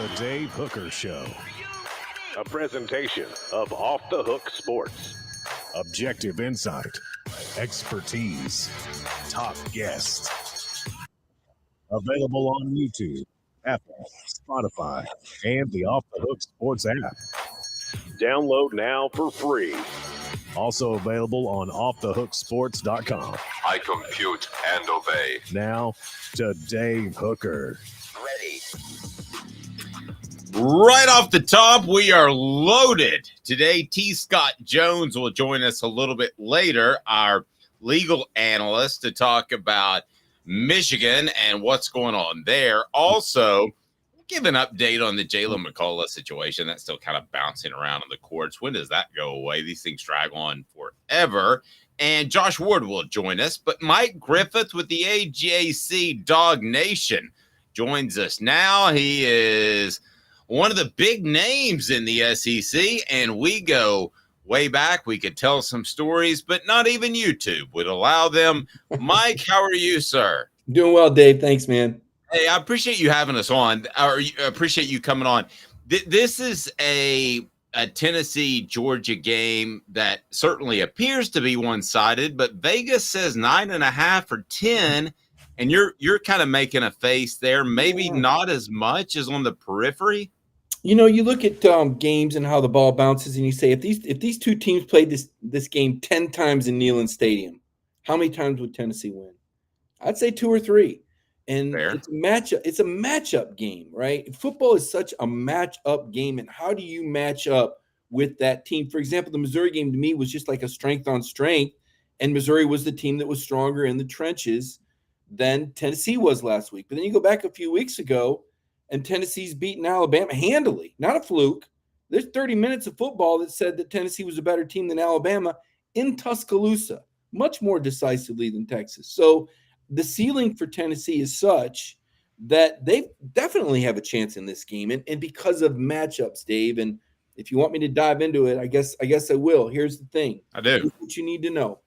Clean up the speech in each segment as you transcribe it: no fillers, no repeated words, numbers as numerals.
The Dave Hooker Show. A presentation of Off the Hook Sports. Objective insight, expertise, top guests. Available on YouTube, Apple, Spotify, and the Off the Hook Sports app. Download now for free. Also available on offthehooksports.com. I compute and obey. Now to Dave Hooker. Ready. Right off the top, we are loaded. Today, T. Scott Jones will join us a little bit later, our legal analyst, to talk about Michigan and what's going on there. Also, give an update on the Jalen McCullough situation. That's still kind of bouncing around on the courts. When does that go away? These things drag on forever. And Josh Ward will join us. But Mike Griffith with the AJC Dog Nation joins us now. He is one of the big names in the SEC, and we go way back. We could tell some stories, but not even YouTube would allow them. Mike, how are you, sir? Doing well, Dave. Thanks, man. Hey, I appreciate you having us on, or appreciate you coming on. This is a Tennessee-Georgia game that certainly appears to be one-sided, but Vegas says 9.5 or 10, and you're kind of making a face there. Maybe not as much as on the periphery. You know, you look at games and how the ball bounces, and you say, if these two teams played this game 10 times in Neyland Stadium, how many times would Tennessee win? I'd say 2 or 3. And Fair. It's a matchup game, right? Football is such a matchup game, and how do you match up with that team? For example, the Missouri game to me was just like a strength on strength, and Missouri was the team that was stronger in the trenches than Tennessee was last week. But then you go back a few weeks ago, and Tennessee's beaten Alabama handily, not a fluke. There's 30 minutes of football that said that Tennessee was a better team than Alabama in Tuscaloosa, much more decisively than Texas. So the ceiling for Tennessee is such that they definitely have a chance in this game. And because of matchups, Dave, and if you want me to dive into it, I guess I will. Here's the thing. I do. Here's what you need to know.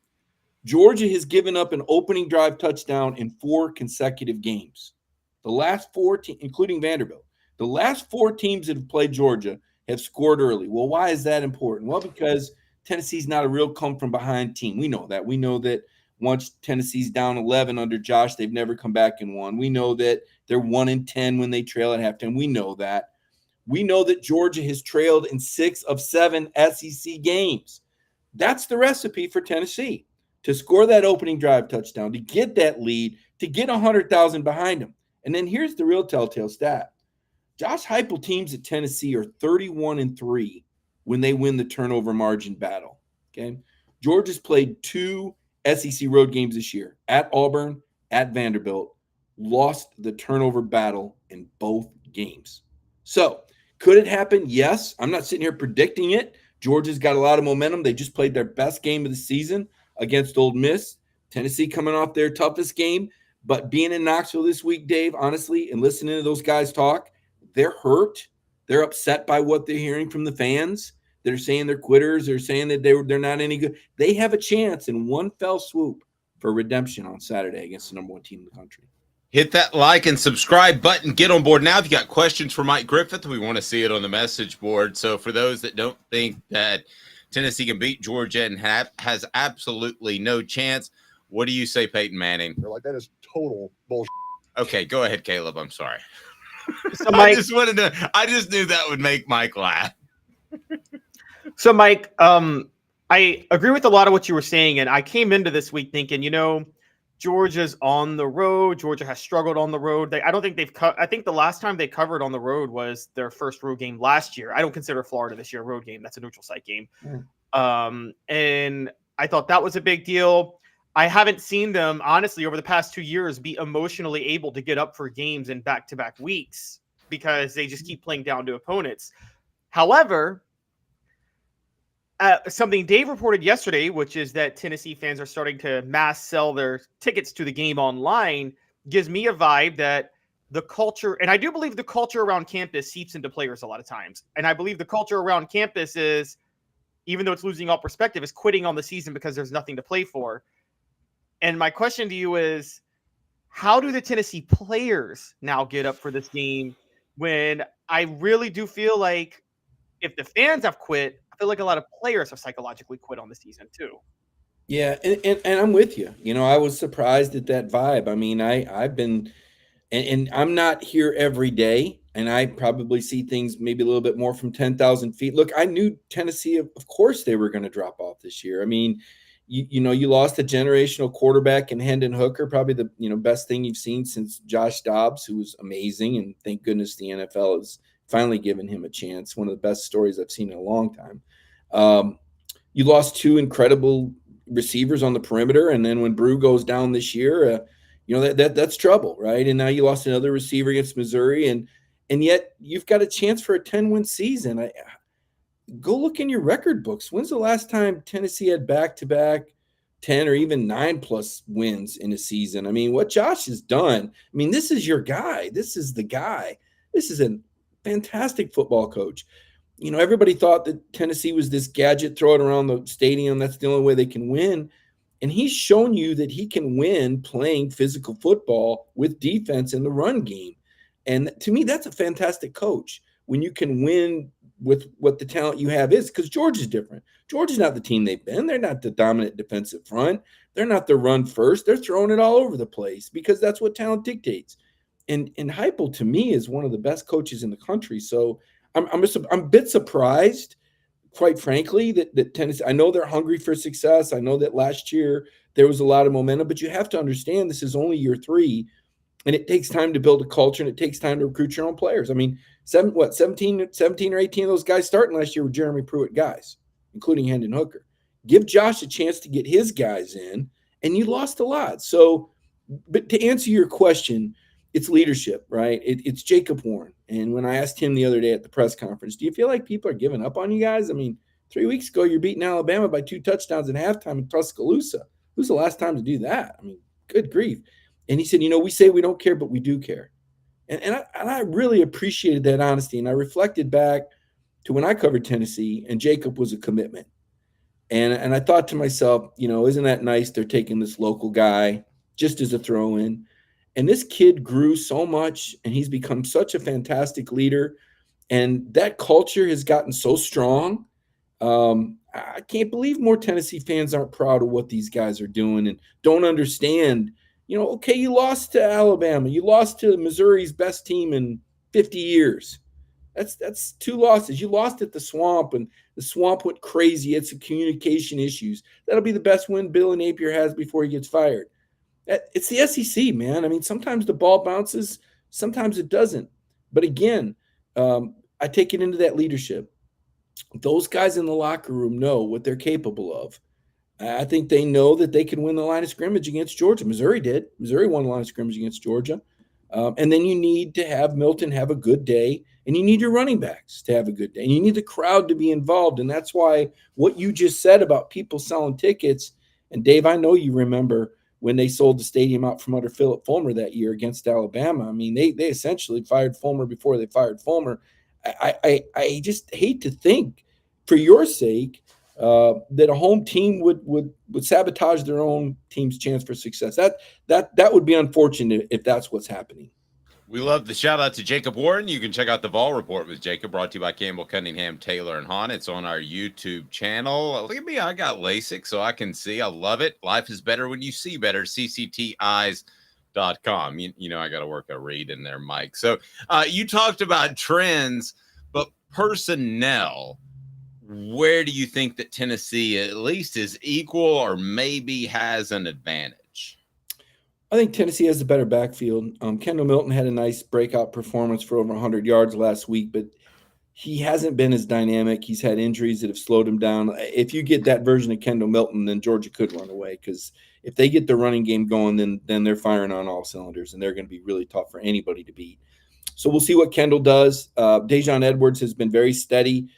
Georgia has given up an opening drive touchdown in 4 consecutive games. The last 4 including Vanderbilt, the last 4 teams that have played Georgia have scored early. Well, why is that important? Well, because Tennessee's not a real come-from-behind team. We know that. We know that once Tennessee's down 11 under Josh, they've never come back and won. We know that they're 1-10 when they trail at halftime. We know that. We know that Georgia has trailed in 6 of 7 SEC games. That's the recipe for Tennessee, to score that opening drive touchdown, to get that lead, to get 100,000 behind them. And then here's the real telltale stat. Josh Heupel teams at Tennessee are 31-3 when they win the turnover margin battle. Okay, Georgia's played 2 SEC road games this year, at Auburn, at Vanderbilt, lost the turnover battle in both games. So could it happen? Yes. I'm not sitting here predicting it. Georgia's got a lot of momentum. They just played their best game of the season against Ole Miss. Tennessee coming off their toughest game. But being in Knoxville this week, Dave, honestly, and listening to those guys talk, they're hurt. They're upset by what they're hearing from the fans. They're saying they're quitters. They're saying that they're not any good. They have a chance in one fell swoop for redemption on Saturday against the number 1 team in the country. Hit that like and subscribe button. Get on board now. If you got questions for Mike Griffith, we want to see it on the message board. So for those that don't think that Tennessee can beat Georgia and has absolutely no chance, what do you say, Peyton Manning? They're like, that is total bullshit. Okay, go ahead, Caleb. I'm sorry. So Mike, I just knew that would make Mike laugh. So Mike, I agree with a lot of what you were saying, and I came into this week thinking, Georgia's on the road. Georgia has struggled on the road. I don't think they've I think the last time they covered on the road was their first road game last year. I don't consider Florida this year a road game. That's a neutral site game. And I thought that was a big deal. I haven't seen them, honestly, over the past 2 years be emotionally able to get up for games in back-to-back weeks because they just keep playing down to opponents. However, something Dave reported yesterday, which is that Tennessee fans are starting to mass sell their tickets to the game online, gives me a vibe that the culture, and I do believe the culture around campus seeps into players a lot of times. And I believe the culture around campus is, even though it's losing all perspective, is quitting on the season because there's nothing to play for. And my question to you is, how do the Tennessee players now get up for this game, when I really do feel like if the fans have quit, I feel like a lot of players have psychologically quit on the season too. Yeah, and I'm with you. I was surprised at that vibe. I mean, I've been and I'm not here every day, and I probably see things maybe a little bit more from 10,000 feet. Look, I knew Tennessee, of course, they were going to drop off this year. I mean, you lost a generational quarterback in Hendon Hooker, probably the best thing you've seen since Josh Dobbs, who was amazing, and thank goodness the NFL has finally given him a chance. One of the best stories I've seen in a long time. You lost two incredible receivers on the perimeter, and then when Brew goes down this year, that's trouble, right? And now you lost another receiver against Missouri, and yet you've got a chance for a 10-win season. Go look in your record books. When's the last time Tennessee had back-to-back 10 or even 9+ wins in a season? I mean, what Josh has done, I mean, this is your guy. This is the guy. This is a fantastic football coach. Everybody thought that Tennessee was this gadget, throw it around the stadium. That's the only way they can win. And he's shown you that he can win playing physical football with defense in the run game. And to me, that's a fantastic coach when you can win with what the talent you have is, because Georgia's different. Georgia's not the team they've been. They're not the dominant defensive front. They're not the run first. They're throwing it all over the place because that's what talent dictates. And Heupel, to me, is one of the best coaches in the country. So I'm a bit surprised, quite frankly, that Tennessee, I know they're hungry for success. I know that last year there was a lot of momentum, but you have to understand this is only year 3, and it takes time to build a culture, and it takes time to recruit your own players. I mean, 17 or 18 of those guys starting last year were Jeremy Pruitt guys, including Hendon Hooker. Give Josh a chance to get his guys in, and you lost a lot. So, but to answer your question, it's leadership, right? It's Jacob Warren. And when I asked him the other day at the press conference, do you feel like people are giving up on you guys? I mean, 3 weeks ago, you're beating Alabama by 2 touchdowns in halftime in Tuscaloosa. Who's the last time to do that? I mean, good grief. And he said, we say we don't care, but we do care. And I really appreciated that honesty. And I reflected back to when I covered Tennessee, and Jacob was a commitment. And I thought to myself, isn't that nice? They're taking this local guy just as a throw-in. And this kid grew so much, and he's become such a fantastic leader. And that culture has gotten so strong. I can't believe more Tennessee fans aren't proud of what these guys are doing and don't understand. Okay, you lost to Alabama. You lost to Missouri's best team in 50 years. That's 2 losses. You lost at the Swamp, and the Swamp went crazy. It's communication issues. That'll be the best win Bill Napier has before he gets fired. It's the SEC, man. I mean, sometimes the ball bounces, sometimes it doesn't. But again, I take it into that leadership. Those guys in the locker room know what they're capable of. I think they know that they can win the line of scrimmage against Georgia. Missouri did. Missouri won the line of scrimmage against Georgia. And then you need to have Milton have a good day, and you need your running backs to have a good day, and you need the crowd to be involved. And that's why what you just said about people selling tickets, and Dave, I know you remember when they sold the stadium out from under Philip Fulmer that year against Alabama. I mean, they essentially fired Fulmer before they fired Fulmer. I just hate to think, for your sake, that a home team would sabotage their own team's chance for success. That would be unfortunate if that's what's happening. We love the shout out to Jacob Warren. You can check out the Vol Report with Jacob, brought to you by Campbell, Cunningham, Taylor, and Hahn. It's on our YouTube channel. Look at me. I got LASIK, so I can see. I love it. Life is better when you see better. CCTeyes.com. I got to work a read in there, Mike. So you talked about trends, but personnel, where do you think that Tennessee at least is equal or maybe has an advantage? I think Tennessee has a better backfield. Kendall Milton had a nice breakout performance for over 100 yards last week, but he hasn't been as dynamic. He's had injuries that have slowed him down. If you get that version of Kendall Milton, then Georgia could run away, because if they get the running game going, then they're firing on all cylinders, and they're going to be really tough for anybody to beat. So we'll see what Kendall does. Dejon Edwards has been very steady,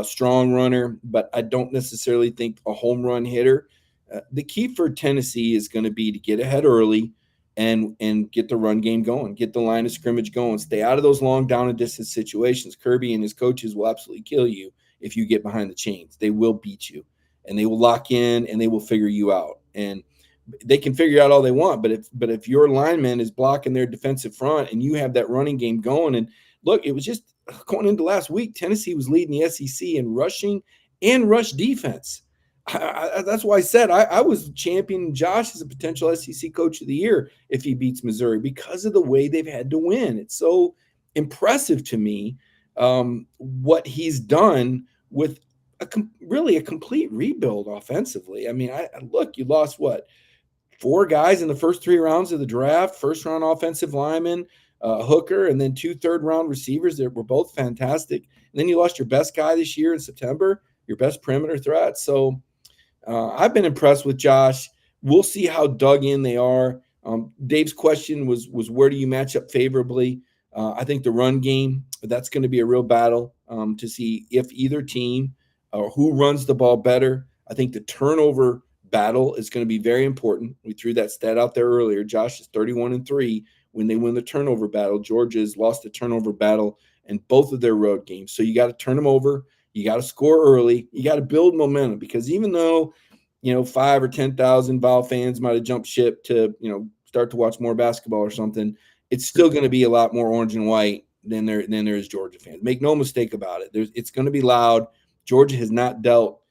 strong runner, but I don't necessarily think a home run hitter. The key for Tennessee is going to be to get ahead early and get the run game going, get the line of scrimmage going, stay out of those long down and distance situations. Kirby and his coaches will absolutely kill you if you get behind the chains. They will beat you, and they will lock in, and they will figure you out. And they can figure out all they want, but if your lineman is blocking their defensive front and you have that running game going, and look, it was just going into last week, Tennessee was leading the SEC in rushing and rush defense. That's why I said I was championing Josh as a potential SEC coach of the year if he beats Missouri because of the way they've had to win. It's so impressive to me what he's done with really a complete rebuild offensively. I mean, look, you lost what? 4 guys in the first 3 rounds of the draft, first-round offensive lineman, Hooker, and then 2 third-round receivers that were both fantastic. And then you lost your best guy this year in September, your best perimeter threat. So I've been impressed with Josh. We'll see how dug in they are. Dave's question was where do you match up favorably? I think the run game, that's going to be a real battle to see if either team who runs the ball better. I think the turnover battle is going to be very important. We threw that stat out there earlier. Josh is 31-3 when they win the turnover battle. Georgia's lost the turnover battle in both of their road games. So you got to turn them over. You got to score early. You got to build momentum because even though, 5 or 10,000 Vol fans might have jumped ship to, start to watch more basketball or something, it's still going to be a lot more orange and white than there is Georgia fans. Make no mistake about it. It's going to be loud. Georgia has not dealt.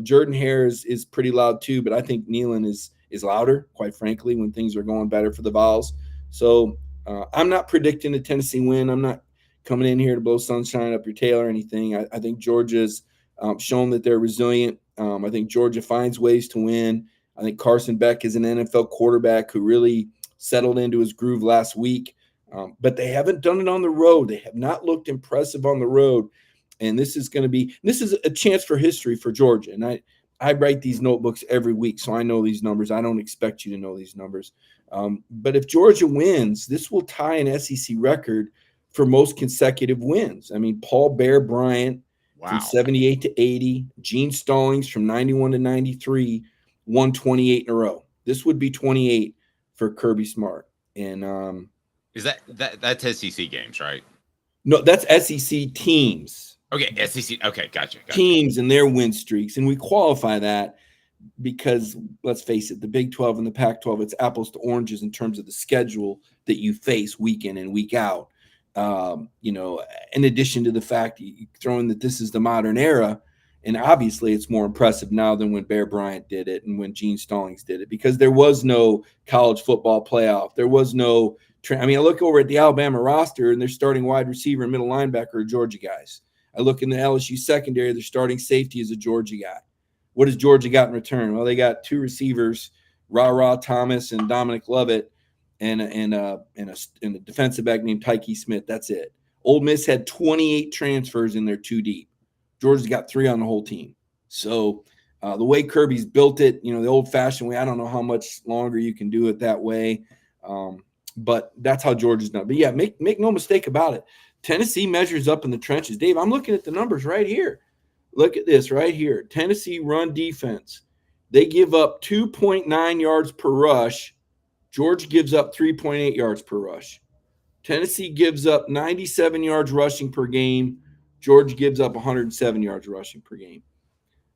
Jordan Hare is pretty loud too, but I think Neyland is louder, quite frankly, when things are going better for the Vols. So I'm not predicting a Tennessee win. I'm not coming in here to blow sunshine up your tail or anything. I think Georgia's shown that they're resilient. I think Georgia finds ways to win. I think Carson Beck is an NFL quarterback who really settled into his groove last week. But they haven't done it on the road. They have not looked impressive on the road. And this is a chance for history for Georgia. And I write these notebooks every week, so I know these numbers. I don't expect you to know these numbers. But if Georgia wins, this will tie an SEC record for most consecutive wins. I mean, Paul Bear Bryant from 78 to 80, Gene Stallings from 91 to 93, won 28 in a row. This would be 28 for Kirby Smart. And is that's SEC games, right? No, that's SEC teams. Okay, SEC. Okay, gotcha. Teams and their win streaks. And we qualify that because, let's face it, the Big 12 and the Pac-12, it's apples to oranges in terms of the schedule that you face week in and week out. In addition to the fact you throw in that this is the modern era, and obviously it's more impressive now than when Bear Bryant did it and when Gene Stallings did it, because there was no college football playoff. There was no I look over at the Alabama roster and they're starting wide receiver and middle linebacker are Georgia guys. I look in the LSU secondary, they're starting safety is a Georgia guy. What has Georgia got in return? Well, they got 2 receivers, Ra Thomas and Dominic Lovett, and a defensive back named Tyke Smith. That's it. Ole Miss had 28 transfers in their 2 deep. Georgia's got 3 on the whole team. So the way Kirby's built it, the old-fashioned way, I don't know how much longer you can do it that way. But that's how Georgia's done. But, yeah, make no mistake about it. Tennessee measures up in the trenches. Dave, I'm looking at the numbers right here. Look at this right here. Tennessee run defense. They give up 2.9 yards per rush. Georgia gives up 3.8 yards per rush. Tennessee gives up 97 yards rushing per game. Georgia gives up 107 yards rushing per game.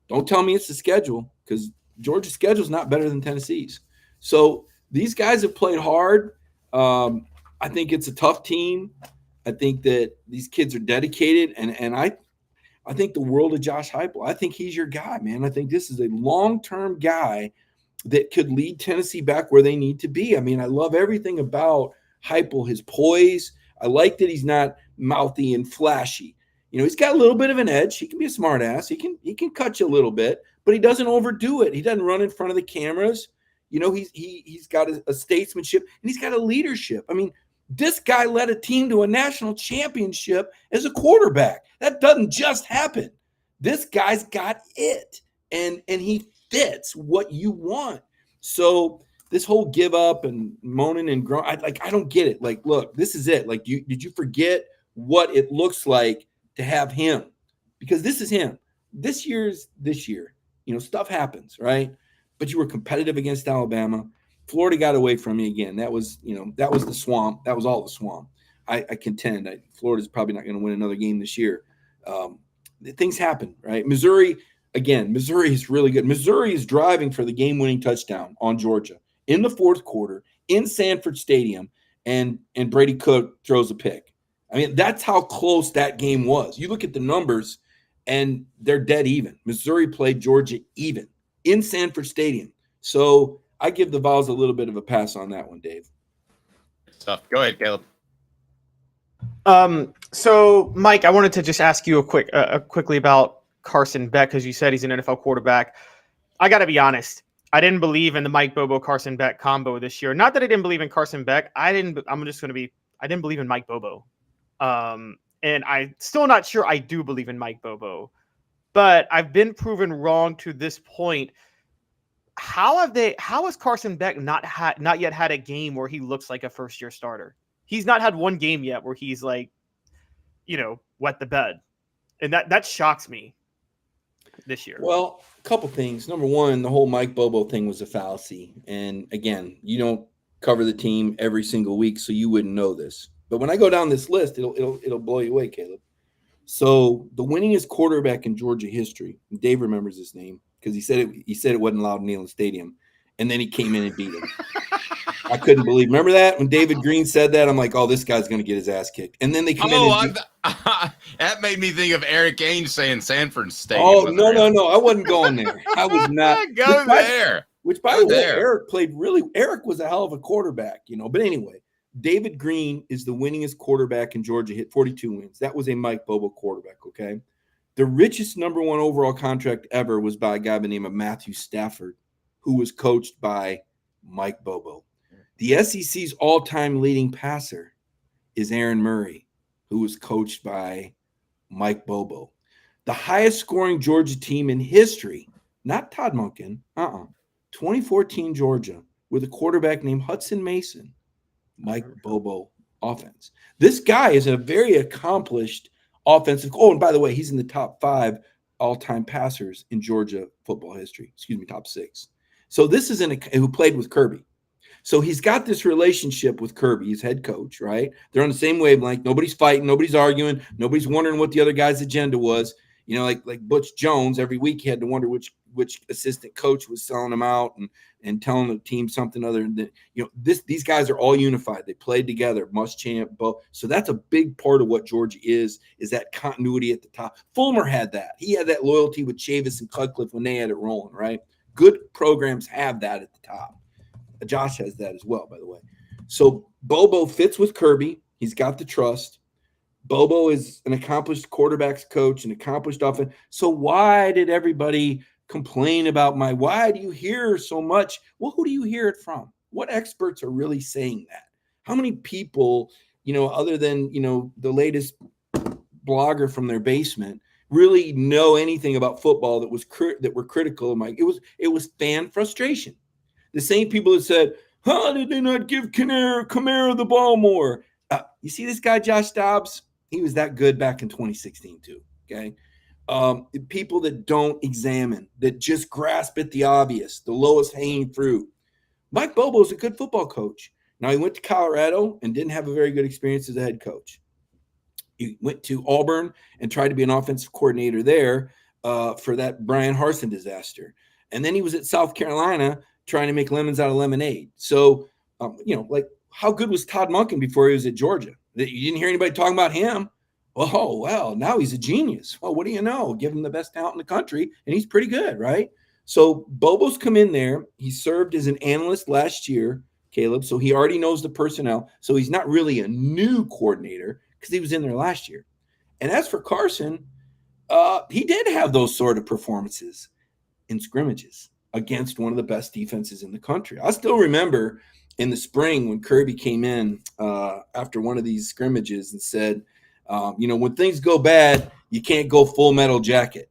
Don't tell me it's the schedule, because Georgia's schedule is not better than Tennessee's. So these guys have played hard. I think it's a tough team. I think that these kids are dedicated, and I think the world of Josh Heupel. I think he's your guy, man. I think this is a long-term guy that could lead Tennessee back where they need to be. I mean, I love everything about Heupel, his poise. I like that he's not mouthy and flashy. He's got a little bit of an edge. He can be a smart ass. He can cut you a little bit, but he doesn't overdo it. He doesn't run in front of the cameras. He's got a statesmanship, and he's got a leadership. I mean, this guy led a team to a national championship as a quarterback. That doesn't just happen. This guy's got it, and he fits what you want. So this whole give up and moaning and groaning, I don't get it. Like, look, this is it. Like, did you forget what it looks like to have him? Because this is him. This year's this year. Stuff happens, right? But you were competitive against Alabama. Florida got away from you again. That was the swamp. That was all the swamp. I contend Florida's probably not going to win another game this year. Things happen, right? Missouri is really good. Missouri is driving for the game-winning touchdown on Georgia in the fourth quarter in Sanford Stadium, and Brady Cook throws a pick. I mean, that's how close that game was. You look at the numbers, and they're dead even. Missouri played Georgia even in Sanford Stadium. So I give the Vols a little bit of a pass on that one, Dave. Tough. Go ahead, Caleb. So Mike, I wanted to just ask you quickly about Carson Beck, because you said he's an NFL quarterback. I got to be honest. I didn't believe in the Mike Bobo Carson Beck combo this year. Not that I didn't believe in Carson Beck. I didn't believe in Mike Bobo. And I'm still not sure I do believe in Mike Bobo, but I've been proven wrong to this point. How has Carson Beck not yet had a game where he looks like a first year starter? He's not had one game yet where he's like, wet the bed. And that shocks me this year. Well, a couple things. Number one, the whole Mike Bobo thing was a fallacy. And again, you don't cover the team every single week, so you wouldn't know this. But when I go down this list, it'll blow you away, Caleb. So the winningest quarterback in Georgia history, Dave remembers his name because he said it wasn't allowed in Neyland Stadium, and then he came in and beat him. I couldn't believe. Remember that when David Green said that? I'm like, oh, this guy's going to get his ass kicked. And then they come in. That made me think of Eric Ainge saying Sanford Stadium. Oh, no. I wasn't going there. I was not. Go there. Which, by the way, Eric was a hell of a quarterback, But anyway, David Green is the winningest quarterback in Georgia, hit 42 wins. That was a Mike Bobo quarterback, okay? The richest number one overall contract ever was by a guy by the name of Matthew Stafford, who was coached by Mike Bobo. The SEC's all-time leading passer is Aaron Murray, who was coached by Mike Bobo. The highest scoring Georgia team in history, not Todd Monken, 2014 Georgia, with a quarterback named Hudson Mason, Mike Bobo offense. This guy is a very accomplished offensive. Oh, and by the way, he's in the top 5 all-time passers in Georgia football history. Top 6. So this is who played with Kirby. So he's got this relationship with Kirby, his head coach, right? They're on the same wavelength. Nobody's fighting. Nobody's arguing. Nobody's wondering what the other guy's agenda was. Like Butch Jones, every week he had to wonder which assistant coach was selling him out and telling the team something other than, these guys are all unified. They played together, Muschamp, both. So that's a big part of what Georgia is that continuity at the top. Fulmer had that. He had that loyalty with Chavis and Cutcliffe when they had it rolling, right? Good programs have that at the top. Josh has that as well, by the way. So Bobo fits with Kirby. He's got the trust. Bobo is an accomplished quarterbacks coach, an accomplished offense. So why did everybody complain about why do you hear so much? Well, who do you hear it from? What experts are really saying that? How many people, other than, the latest blogger from their basement, really know anything about football that were critical of Mike? It was fan frustration. The same people that said, how did they not give Kamara the ball more? You see this guy, Josh Dobbs? He was that good back in 2016 too, okay? People that don't examine, that just grasp at the obvious, the lowest hanging fruit. Mike Bobo is a good football coach. Now, he went to Colorado and didn't have a very good experience as a head coach. He went to Auburn and tried to be an offensive coordinator there for that Brian Harsin disaster. And then he was at South Carolina trying to make lemons out of lemonade. So, how good was Todd Monken before he was at Georgia? You didn't hear anybody talking about him. Oh, well, now he's a genius. Well, what do you know? Give him the best talent in the country, and he's pretty good, right? So Bobo's come in there. He served as an analyst last year, Caleb, so he already knows the personnel. So he's not really a new coordinator because he was in there last year. And as for Carson, he did have those sort of performances in scrimmages against one of the best defenses in the country. I still remember in the spring when Kirby came in after one of these scrimmages and said, when things go bad, you can't go Full Metal Jacket.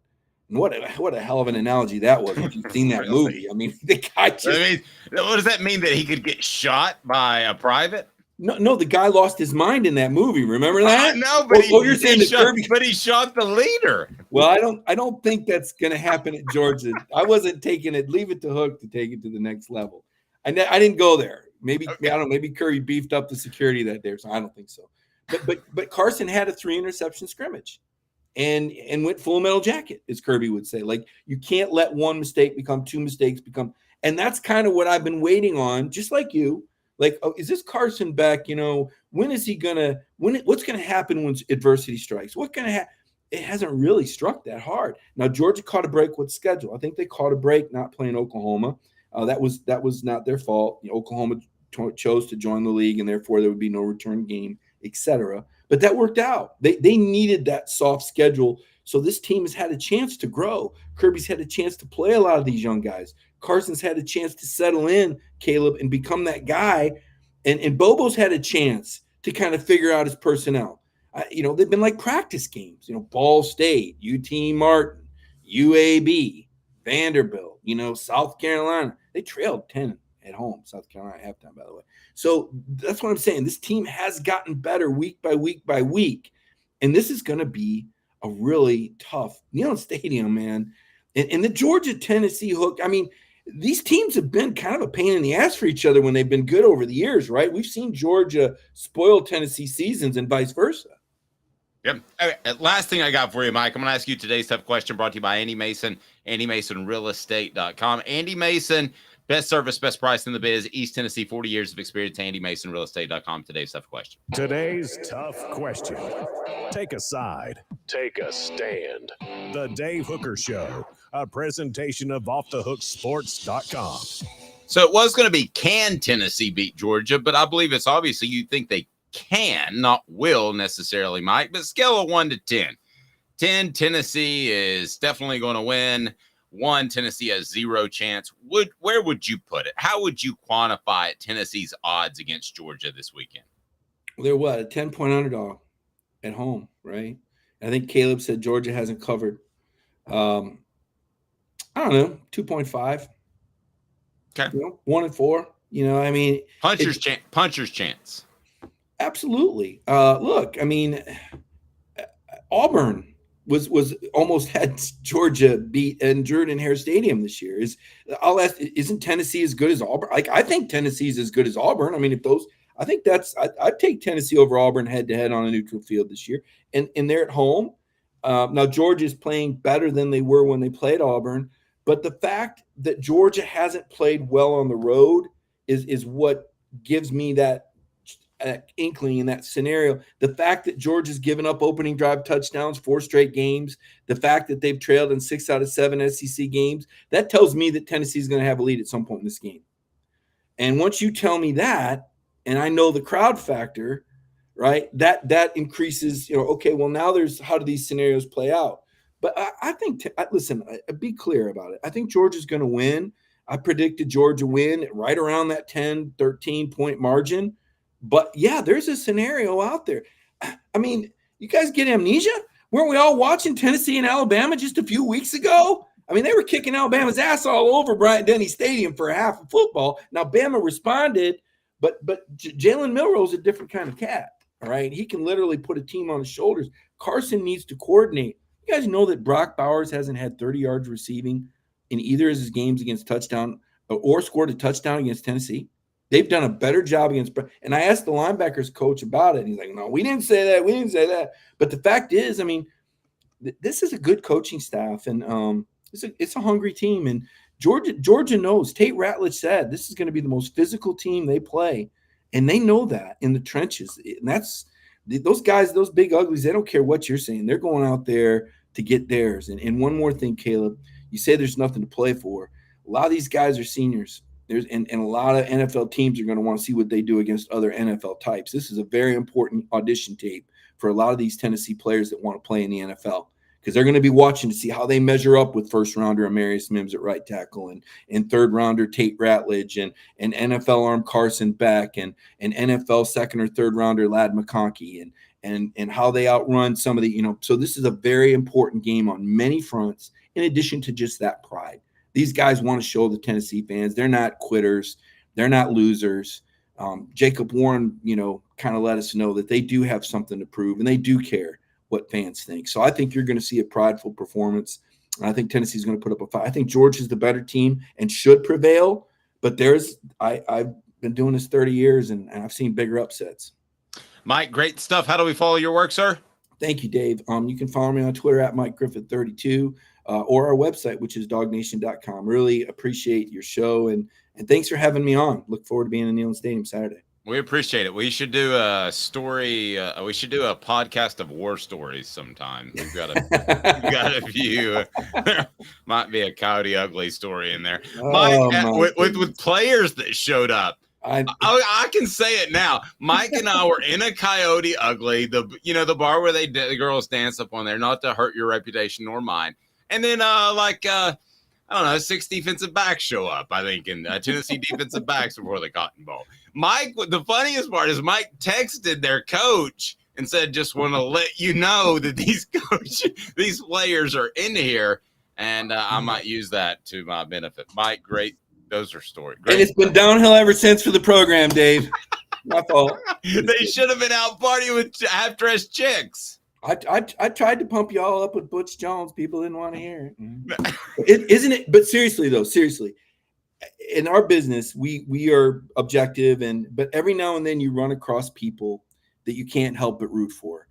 And what a hell of an analogy that was if you've seen that movie. I mean, the guy just... what does that mean, that he could get shot by a private? No, the guy lost his mind in that movie. Remember that? No, but you're saying that Kirby... But he shot the leader. Well, I don't think that's going to happen at Georgia. I wasn't taking it. Leave it to Hook to take it to the next level. I didn't go there. Maybe okay. I don't know. Maybe Curry beefed up the security that day, so I don't think so. But Carson had a 3-interception scrimmage, and went Full Metal Jacket, as Kirby would say. Like, you can't let one mistake become 2 mistakes and that's kind of what I've been waiting on, just like you, Like, oh, is this Carson Beck? When is he gonna? What's gonna happen when adversity strikes? What's gonna happen? It hasn't really struck that hard. Now Georgia caught a break with schedule. I think they caught a break not playing Oklahoma. That was not their fault. Oklahoma chose to join the league, and therefore there would be no return game, etc. But that worked out. They needed that soft schedule. So this team has had a chance to grow. Kirby's had a chance to play a lot of these young guys. Carson's had a chance to settle in, Caleb, and become that guy. And Bobo's had a chance to kind of figure out his personnel. They've been like practice games. Ball State, UT Martin, UAB, Vanderbilt, South Carolina. They trailed 10 at home, South Carolina at halftime, by the way. So that's what I'm saying. This team has gotten better week by week by week. And this is going to be a really tough stadium, man. And the Georgia-Tennessee hook, I mean, these teams have been kind of a pain in the ass for each other when they've been good over the years, right? We've seen Georgia spoil Tennessee seasons and vice versa. Yep. Okay, last thing I got for you, Mike. I'm going to ask you today's tough question brought to you by Andy Mason, AndyMasonRealEstate.com. Andy Mason, best service, best price in the biz, East Tennessee, 40 years of experience, AndyMasonRealEstate.com. Today's tough question. Today's tough question. Take a side. Take a stand. The Dave Hooker Show, a presentation of OffTheHookSports.com. So it was going to be, can Tennessee beat Georgia? But I believe it's obviously you think they can, not will necessarily, Mike. But scale of 1 to 10. 10, Tennessee is definitely going to win. 1, Tennessee has 0 chance. Where would you put it? How would you quantify Tennessee's odds against Georgia this weekend? They're what, a 10-point underdog at home, right? I think Caleb said Georgia hasn't covered. I don't know, 2.5. Okay. 1 and 4. I mean, puncher's chance. Absolutely. Look, I mean, Auburn was almost had Georgia beat in Jordan-Hare Stadium this year. I'll ask, isn't Tennessee as good as Auburn? Like, I think Tennessee's as good as Auburn. I mean, I'd take Tennessee over Auburn head-to-head on a neutral field this year. And they're at home. Now, Georgia's playing better than they were when they played Auburn. But the fact that Georgia hasn't played well on the road is what gives me that inkling in that scenario. The fact that Georgia's given up opening drive touchdowns 4 straight games, the fact that they've trailed in 6 out of 7 SEC games, that tells me that Tennessee's going to have a lead at some point in this game. And once you tell me that, and I know the crowd factor, right, that increases, okay, well, now there's how do these scenarios play out? But I think, listen, be clear about it. I think Georgia's going to win. I predicted Georgia win right around that 10, 13-point margin. But, yeah, there's a scenario out there. I mean, you guys get amnesia? Weren't we all watching Tennessee and Alabama just a few weeks ago? I mean, they were kicking Alabama's ass all over Bryant-Denny Stadium for half of football. Now, Bama responded, but Jalen Milroe's a different kind of cat, all right? He can literally put a team on his shoulders. Carson needs to coordinate. You guys know that Brock Bowers hasn't had 30 yards receiving in either of his games against touchdown or scored a touchdown against Tennessee. They've done a better job against – and I asked the linebackers coach about it, and he's like, no, we didn't say that. But the fact is, I mean, this is a good coaching staff, and it's a hungry team. And Georgia knows. Tate Ratledge said this is going to be the most physical team they play, and they know that in the trenches. And that's – those guys, those big uglies, they don't care what you're saying. They're going out there to get theirs. And one more thing, Caleb, you say there's nothing to play for. A lot of these guys are seniors. And a lot of NFL teams are going to want to see what they do against other NFL types. This is a very important audition tape for a lot of these Tennessee players that want to play in the NFL, because they're going to be watching to see how they measure up with first-rounder Amarius Mims at right tackle and third-rounder Tate Ratledge and NFL arm Carson Beck and NFL second- or third-rounder Ladd McConkey and how they outrun some of the, so this is a very important game on many fronts in addition to just that pride. These guys want to show the Tennessee fans they're not quitters. They're not losers. Jacob Warren, kind of let us know that they do have something to prove, and they do care what fans think. So I think you're going to see a prideful performance. And I think Tennessee's going to put up a fight. I think Georgia's the better team and should prevail. But I've been doing this 30 years, and I've seen bigger upsets. Mike, great stuff. How do we follow your work, sir? Thank you, Dave. You can follow me on Twitter at Mike Griffith 32. or our website, which is dognation.com. Really appreciate your show, and thanks for having me on. Look forward to being in Neyland Stadium Saturday. We appreciate it. We should do a story. We should do a podcast of war stories sometime. We've got a few. There might be a Coyote Ugly story in there. With players that showed up. I can say it now. Mike and I were in a Coyote Ugly, the bar where the girls dance up on there, not to hurt your reputation nor mine. And then I don't know, 6 defensive backs show up, I think, and Tennessee defensive backs before the Cotton Bowl. Mike, the funniest part is Mike texted their coach and said, just want to let you know that these players are in here, and I might use that to my benefit. Mike, great. Those are stories. And it's been downhill ever since for the program, Dave. My fault. They should have been out partying with half-dressed chicks. I tried to pump y'all up with Butch Jones. People didn't want to hear it. Isn't it? But seriously, in our business, we are objective, but every now and then you run across people that you can't help but root for.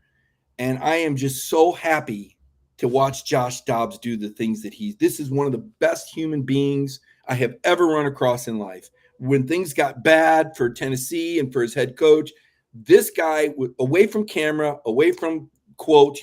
And I am just so happy to watch Josh Dobbs do the things that this is one of the best human beings I have ever run across in life. When things got bad for Tennessee and for his head coach, this guy, away from camera, away from quotes,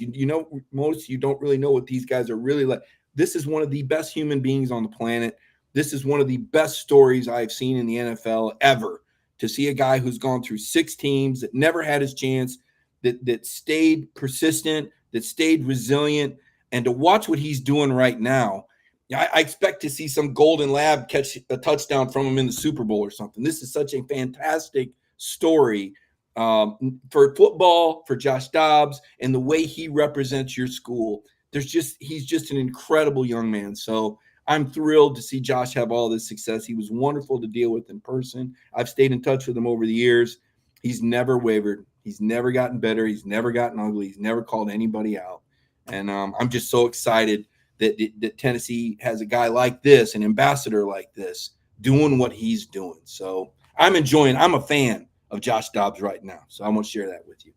most you don't really know what these guys are really like. This is one of the best human beings on the planet. This is one of the best stories I've seen in the NFL ever, to see a guy who's gone through 6 teams, that never had his chance, that stayed persistent, that stayed resilient, and to watch what he's doing right now. I expect to see some golden lab catch a touchdown from him in the Super Bowl or something. This is such a fantastic story for football, for Josh Dobbs, and the way he represents your school. He's just an incredible young man. So I'm thrilled to see Josh have all this success. He was wonderful to deal with in person. I've stayed in touch with him over the years. He's never wavered. He's never gotten better. He's never gotten ugly. He's never called anybody out. And I'm just so excited that Tennessee has a guy like this, an ambassador like this, doing what he's doing. So I'm a fan of Josh Dobbs right now. So I want to share that with you.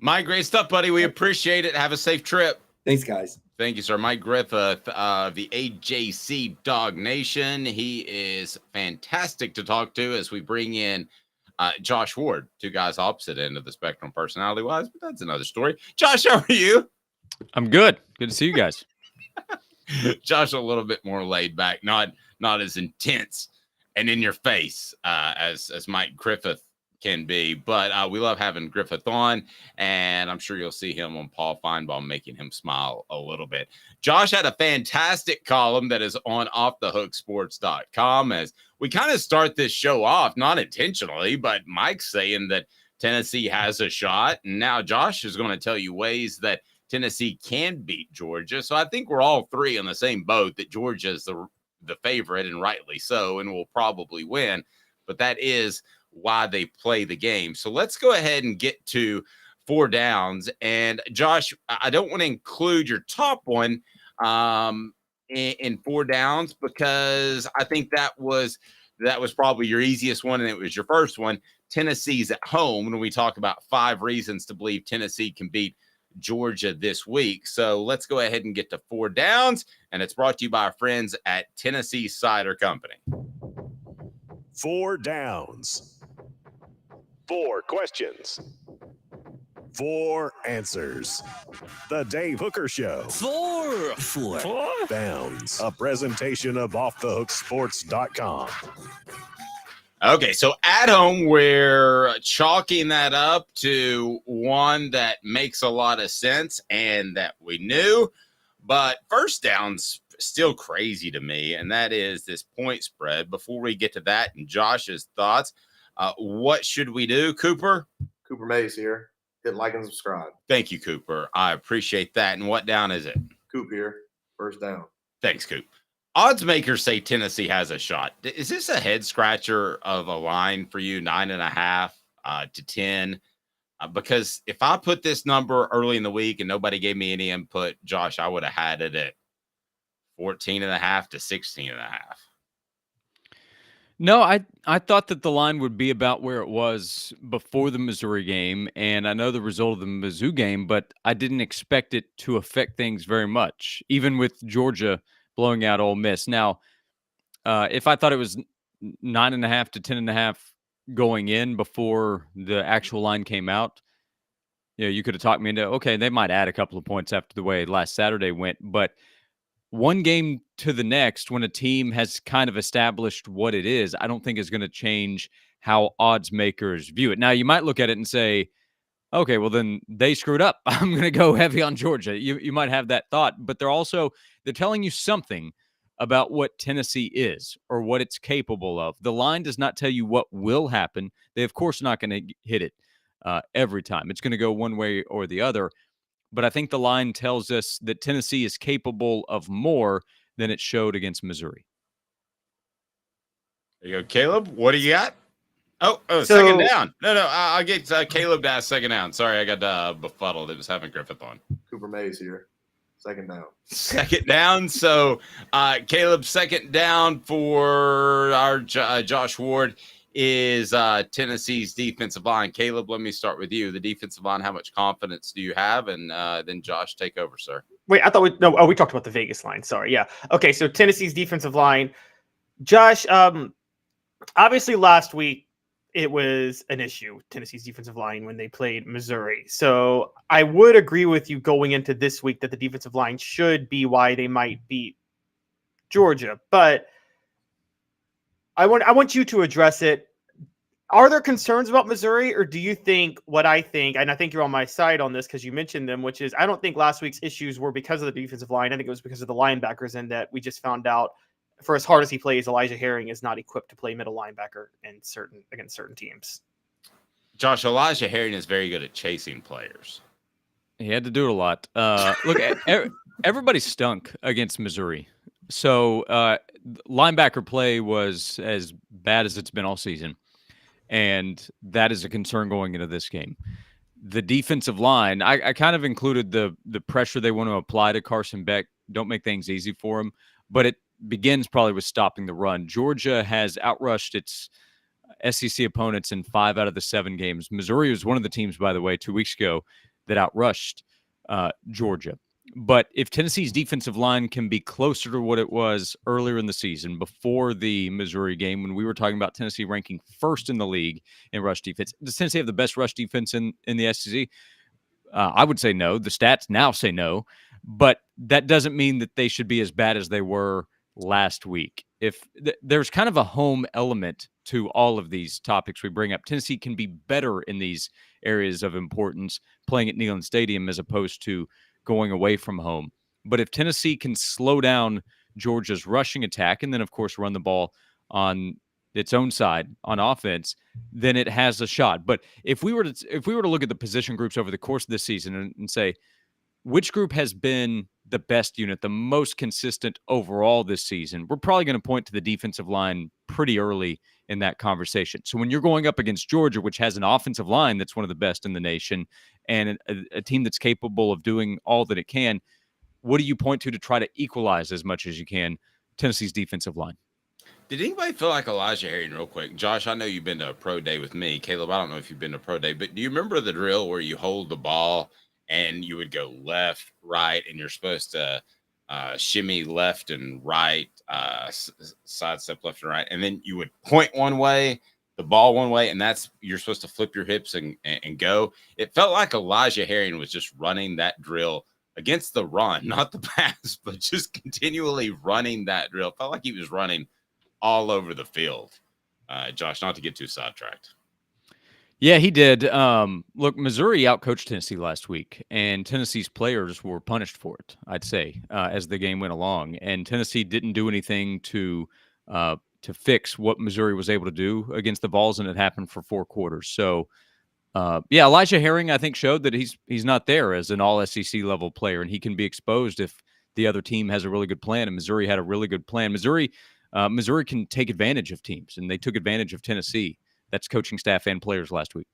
Mike, great stuff, buddy. We appreciate it. Have a safe trip. Thanks, guys. Thank you, sir. Mike Griffith of the AJC Dog Nation. He is fantastic to talk to as we bring in Josh Ward, 2 guys opposite end of the spectrum personality-wise, but that's another story. Josh, how are you? I'm good. Good to see you guys. Josh, a little bit more laid back, not as intense and in your face as Mike Griffith can be, but we love having Griffith on, and I'm sure you'll see him on Paul Feinbaum making him smile a little bit. Josh had a fantastic column that is on offthehooksports.com as we kind of start this show off, not intentionally, but Mike's saying that Tennessee has a shot, and now Josh is going to tell you ways that Tennessee can beat Georgia. So I think we're all 3 on the same boat that Georgia is the favorite, and rightly so, and will probably win. But that is why they play the game. So let's go ahead and get to 4 downs. And Josh, I don't want to include your top one in 4 downs because I think that was probably your easiest one, and it was your first one. Tennessee's at home when we talk about 5 reasons to believe Tennessee can beat Georgia this week. So let's go ahead and get to 4 downs, and it's brought to you by our friends at Tennessee Cider Company. 4 downs, 4 questions, 4 answers. The Dave Hooker Show. 4 downs. A presentation of offthehooksports.com. Okay, so at home, we're chalking that up to one that makes a lot of sense and that we knew, but first down's still crazy to me, and that is this point spread. Before we get to that and Josh's thoughts, what should we do, Cooper? Cooper Mays here. Hit like and subscribe. Thank you, Cooper. I appreciate that. And what down is it? Coop here. First down. Thanks, Coop. Odds makers say Tennessee has a shot. Is this a head scratcher of a line for you, 9.5 to 10? Because if I put this number early in the week and nobody gave me any input, Josh, I would have had it at 14.5 to 16.5. No, I thought that the line would be about where it was before the Missouri game, and I know the result of the Mizzou game, but I didn't expect it to affect things very much, even with Georgia blowing out Ole Miss. Now, if I thought it was 9.5 to 10.5 going in before the actual line came out, you could have talked me into, okay, they might add a couple of points after the way last Saturday went, but one game to the next, when a team has kind of established what it is, I don't think is going to change how odds makers view it. Now, you might look at it and say, okay, well, then they screwed up. I'm going to go heavy on Georgia. You might have that thought, but they're telling you something about what Tennessee is or what it's capable of. The line does not tell you what will happen. They, of course, not going to hit it every time. It's going to go one way or the other. But I think the line tells us that Tennessee is capable of more than it showed against Missouri. There you go, Caleb. What do you got? Oh, So- second down. No, I'll get Caleb to ask second down. Sorry, I got befuddled. It was having Griffith on. Cooper Mays here. Second down. Second down. So, Caleb, second down for our Josh Ward is Tennessee's defensive line. Caleb, let me start with you. The defensive line, how much confidence do you have? And then Josh, take over, sir. Wait, I thought we talked about the Vegas line. Sorry. Yeah. Okay. So Tennessee's defensive line, Josh, obviously last week it was an issue, Tennessee's defensive line, when they played Missouri. So I would agree with you going into this week that the defensive line should be why they might beat Georgia. But I want you to address it. Are there concerns about Missouri, or do you think what I think, and I think you're on my side on this because you mentioned them, which is I don't think last week's issues were because of the defensive line. I think it was because of the linebackers, and that we just found out for as hard as he plays, Elijah Herring is not equipped to play middle linebacker against certain teams. Josh, Elijah Herring is very good at chasing players. He had to do it a lot. Look, everybody stunk against Missouri. So linebacker play was as bad as it's been all season. And that is a concern going into this game. The defensive line, I kind of included the pressure they want to apply to Carson Beck. Don't make things easy for him. But it begins probably with stopping the run. Georgia has outrushed its SEC opponents in 5 out of the 7 games. Missouri was one of the teams, by the way, 2 weeks ago that outrushed Georgia. But if Tennessee's defensive line can be closer to what it was earlier in the season, before the Missouri game, when we were talking about Tennessee ranking first in the league in rush defense, does Tennessee have the best rush defense in the SEC? I would say no. The stats now say no. But that doesn't mean that they should be as bad as they were last week. If there's kind of a home element to all of these topics we bring up, Tennessee can be better in these areas of importance playing at Neyland Stadium as opposed to going away from home. But if Tennessee can slow down Georgia's rushing attack and then, of course, run the ball on its own side on offense, then it has a shot. But if we were to look at the position groups over the course of this season and say, which group has been the best unit, the most consistent overall this season, we're probably going to point to the defensive line pretty early in that conversation. So when you're going up against Georgia, which has an offensive line that's one of the best in the nation and a team that's capable of doing all that it can, what do you point to try to equalize as much as you can Tennessee's defensive line? Did anybody feel like Elijah Herring real quick? Josh, I know you've been to a pro day with me. Caleb, I don't know if you've been to a pro day, but do you remember the drill where you hold the ball and you would go left, right, and you're supposed to shimmy left and right, sidestep left and right, and then you would point one way, the ball one way, and you're supposed to flip your hips and go. It felt like Elijah Herring was just running that drill against the run, not the pass, but just continually running that drill. It felt like he was running all over the field. Josh, not to get too sidetracked. Yeah, he did. Look, Missouri outcoached Tennessee last week, and Tennessee's players were punished for it, I'd say, as the game went along. And Tennessee didn't do anything to fix what Missouri was able to do against the Vols, and it happened for 4 quarters. So, yeah, Elijah Herring, I think, showed that he's not there as an all-SEC level player, and he can be exposed if the other team has a really good plan, and Missouri had a really good plan. Missouri can take advantage of teams, and they took advantage of Tennessee. That's coaching staff and players last week.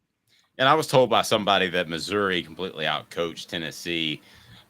And I was told by somebody that Missouri completely outcoached Tennessee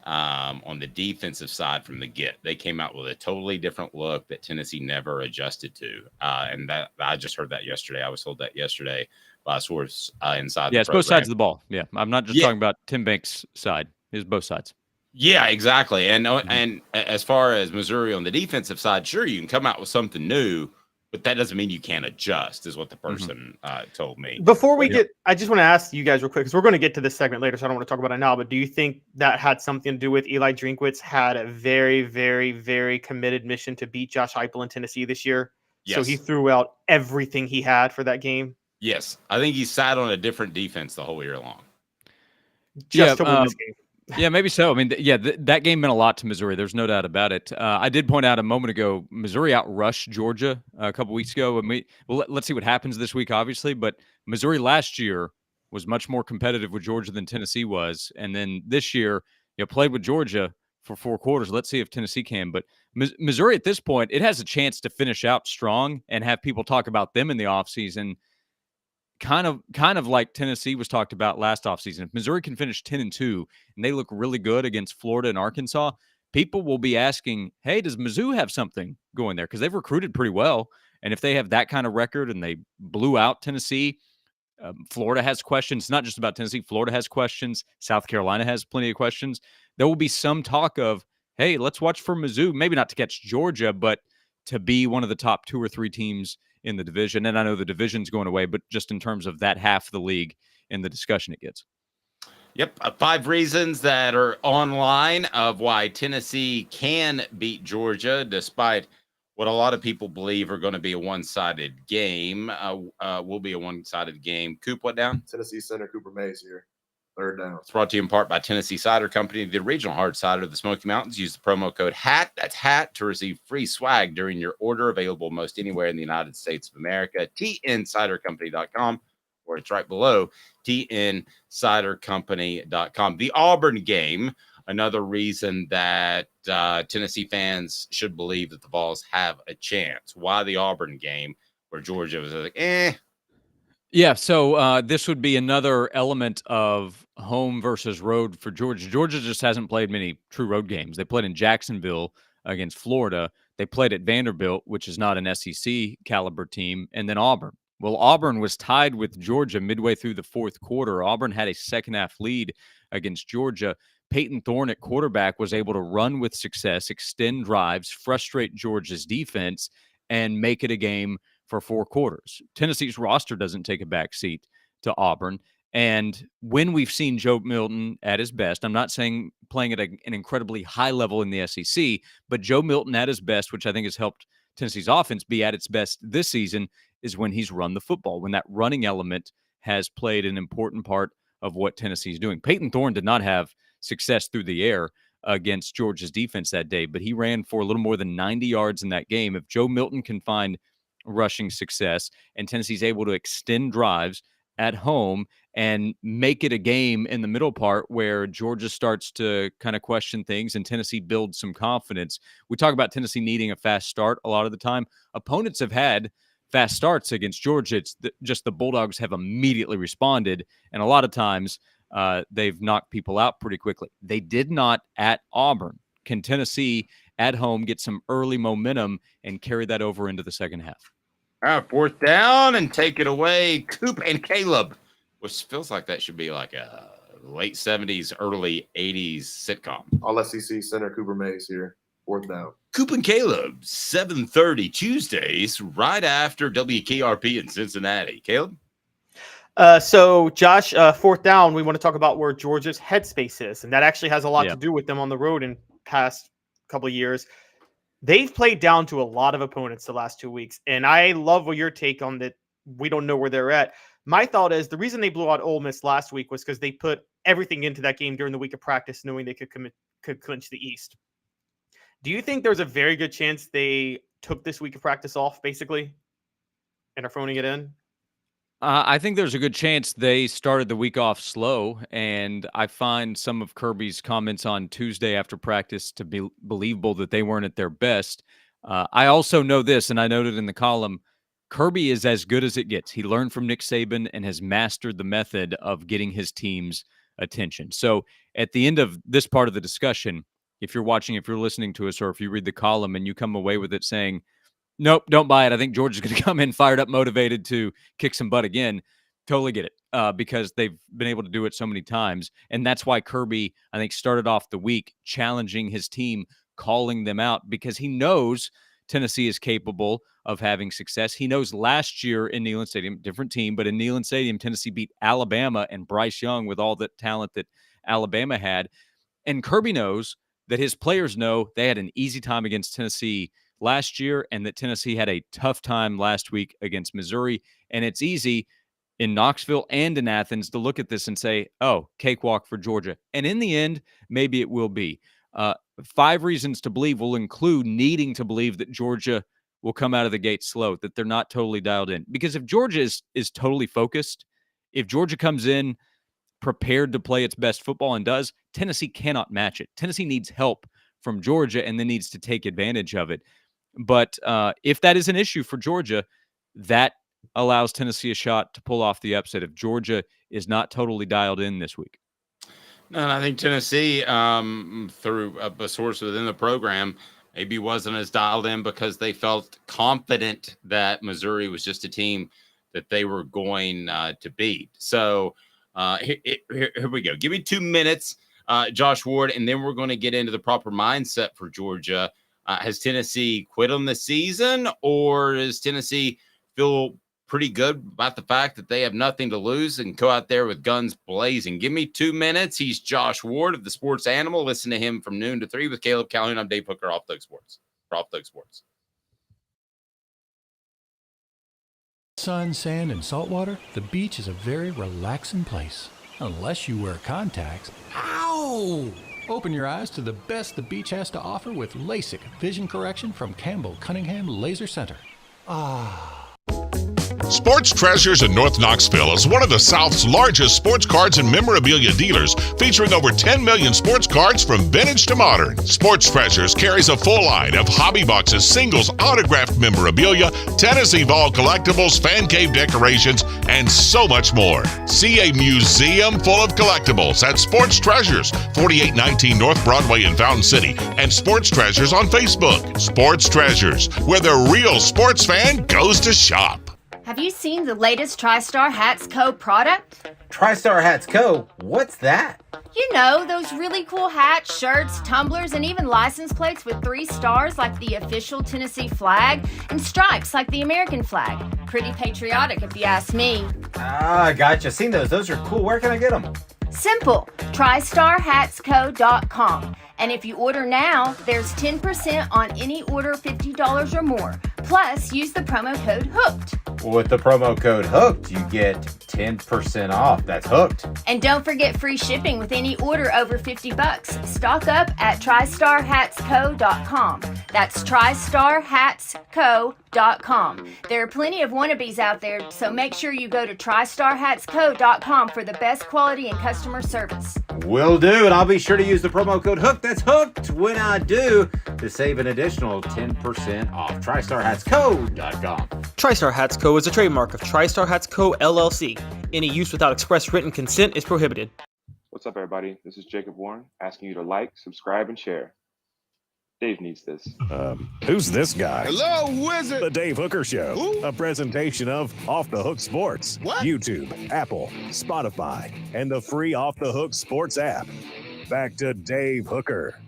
on the defensive side from the get. They came out with a totally different look that Tennessee never adjusted to. And that I just heard that yesterday. I was told that yesterday by a source inside the it's program. both sides of the ball. Yeah, I'm not just talking about Tim Banks' side. It's both sides. Yeah, exactly. And as far as Missouri on the defensive side, sure, you can come out with something new, but that doesn't mean you can't adjust, is what the person told me. Before we get, I just want to ask you guys real quick, because we're going to get to this segment later, so I don't want to talk about it now, but do you think that had something to do with Eli Drinkwitz had a very, very, very committed mission to beat Josh Heupel in Tennessee this year? Yes. So he threw out everything he had for that game? Yes. I think he sat on a different defense the whole year long. Just to win this game. Yeah, maybe so. I mean, that game meant a lot to Missouri. There's no doubt about it. I did point out a moment ago, Missouri outrushed Georgia a couple weeks ago. And let's see what happens this week, obviously. But Missouri last year was much more competitive with Georgia than Tennessee was. And then this year, played with Georgia for 4 quarters. Let's see if Tennessee can. But Missouri at this point, it has a chance to finish out strong and have people talk about them in the offseason. Kind of like Tennessee was talked about last offseason. If Missouri can finish 10-2 and they look really good against Florida and Arkansas, people will be asking, hey, does Mizzou have something going there? Because they've recruited pretty well. And if they have that kind of record and they blew out Tennessee, Florida has questions. It's not just about Tennessee. Florida has questions. South Carolina has plenty of questions. There will be some talk of, hey, let's watch for Mizzou, maybe not to catch Georgia, but to be one of the top 2 or 3 teams in the division. And I know the division's going away, but just in terms of that half of the league and the discussion it gets. Yep. 5 reasons that are online of why Tennessee can beat Georgia, despite what a lot of people believe are going to be a one-sided game. Will be a one-sided game. Coop, what down? Tennessee center Cooper Mays here. 3rd down. It's brought to you in part by Tennessee Cider Company, the original hard cider of the Smoky Mountains. Use the promo code HAT, that's HAT, to receive free swag during your order, available most anywhere in the United States of America. TNCiderCompany.com, or it's right below TNCiderCompany.com. The Auburn game, another reason that Tennessee fans should believe that the Vols have a chance. Why the Auburn game, where Georgia was like, Yeah, so this would be another element of home versus road for Georgia. Georgia just hasn't played many true road games. They played in Jacksonville against Florida. They played at Vanderbilt, which is not an SEC caliber team, and then Auburn. Well, Auburn was tied with Georgia midway through the 4th quarter. Auburn had a second-half lead against Georgia. Peyton Thorne at quarterback was able to run with success, extend drives, frustrate Georgia's defense, and make it a game for 4 quarters. Tennessee's roster doesn't take a back seat to Auburn. And when we've seen Joe Milton at his best, I'm not saying playing at an incredibly high level in the SEC, but Joe Milton at his best, which I think has helped Tennessee's offense be at its best this season, is when he's run the football, when that running element has played an important part of what Tennessee's doing. Peyton Thorne did not have success through the air against Georgia's defense that day, but he ran for a little more than 90 yards in that game. If Joe Milton can find rushing success and Tennessee's able to extend drives at home and make it a game in the middle part where Georgia starts to kind of question things and Tennessee builds some confidence. We talk about Tennessee needing a fast start a lot of the time. Opponents have had fast starts against Georgia. It's just the Bulldogs have immediately responded, and a lot of times they've knocked people out pretty quickly. They did not at Auburn. Can Tennessee at home get some early momentum and carry that over into the second half? All right, 4th down and take it away. Coop and Caleb, which feels like that should be like a late 70s, early 80s sitcom. All SEC center Cooper Mays here. 4th down. Coop and Caleb, 7:30 Tuesdays, right after WKRP in Cincinnati. Caleb? So, Josh, 4th down, we want to talk about where Georgia's headspace is, and that actually has a lot to do with them on the road in past couple of years. They've played down to a lot of opponents the last 2 weeks, and I love what your take on that. We don't know where they're at. My thought is the reason they blew out Ole Miss last week was because they put everything into that game during the week of practice, knowing they could clinch the East. Do you think there's a very good chance they took this week of practice off, basically, and are phoning it in? I think there's a good chance they started the week off slow, and I find some of Kirby's comments on Tuesday after practice to be believable that they weren't at their best. I also know this, and I noted in the column, Kirby is as good as it gets. He learned from Nick Saban and has mastered the method of getting his teams attention. So at the end of this part of the discussion, if you're watching, if you're listening to us, or if you read the column and you come away with it saying, nope, don't buy it, I think Georgia's going to come in fired up, motivated to kick some butt again, totally get it, because they've been able to do it so many times. And that's why Kirby, I think, started off the week challenging his team, calling them out, because he knows Tennessee is capable of having success. He knows last year in Neyland Stadium, different team, but in Neyland Stadium, Tennessee beat Alabama and Bryce Young with all the talent that Alabama had. And Kirby knows that his players know they had an easy time against Tennessee last year and that Tennessee had a tough time last week against Missouri. And it's easy in Knoxville and in Athens to look at this and say, oh, cakewalk for Georgia. And in the end, maybe it will be. 5 reasons to believe will include needing to believe that Georgia will come out of the gate slow, that they're not totally dialed in. Because if Georgia is totally focused, if Georgia comes in prepared to play its best football and does, Tennessee cannot match it. Tennessee needs help from Georgia and then needs to take advantage of it. But if that is an issue for Georgia, that allows Tennessee a shot to pull off the upset if Georgia is not totally dialed in this week. No, and I think Tennessee, through a source within the program, maybe wasn't as dialed in because they felt confident that Missouri was just a team that they were going to beat. So here we go. Give me 2 minutes, Josh Ward, and then we're going to get into the proper mindset for Georgia. Has Tennessee quit on the season, or does Tennessee feel pretty good about the fact that they have nothing to lose and go out there with guns blazing? Give me 2 minutes. He's Josh Ward of the Sports Animal. Listen to him from noon to 3 with Caleb Calhoun. I'm Dave Hooker, Off Thug Sports. Sun, sand, and salt water, the beach is a very relaxing place. Unless you wear contacts. Ow! Open your eyes to the best the beach has to offer with LASIK vision correction from Campbell Cunningham Laser Center. Sports Treasures in North Knoxville is one of the South's largest sports cards and memorabilia dealers, featuring over 10 million sports cards from vintage to modern. Sports Treasures carries a full line of hobby boxes, singles, autographed memorabilia, Tennessee Vol collectibles, fan cave decorations, and so much more. See a museum full of collectibles at Sports Treasures, 4819 North Broadway in Fountain City, and Sports Treasures on Facebook. Sports Treasures, where the real sports fan goes to shop. Have you seen the latest TriStar Hats Co. product? TriStar Hats Co.? What's that? You know, those really cool hats, shirts, tumblers, and even license plates with 3 stars like the official Tennessee flag and stripes like the American flag. Pretty patriotic if you ask me. Gotcha. Seen those. Those are cool. Where can I get them? Simple. TriStarHatsCo.com. And if you order now, there's 10% on any order $50 or more. Plus, use the promo code HOOKED. With the promo code HOOKED, you get 10% off. That's hooked. And don't forget free shipping with any order over $50. Stock up at TriStarHatsCo.com. That's TriStarHatsCo.com. There are plenty of wannabes out there, so make sure you go to TriStarHatsCo.com for the best quality and customer service. Will do, and I'll be sure to use the promo code HOOKED. That's hooked when I do, to save an additional 10% off. TriStarHatsCo.com. TriStar Hats Co. is a trademark of TriStar Hats Co. LLC. Any use without express written consent is prohibited. What's up, everybody? This is Jacob Warren, asking you to like, subscribe, and share. Dave needs this. Who's this guy? Hello, wizard. The Dave Hooker Show. Who? A presentation of Off the Hook Sports. What? YouTube, Apple, Spotify, and the free Off the Hook Sports app. Back to Dave Hooker.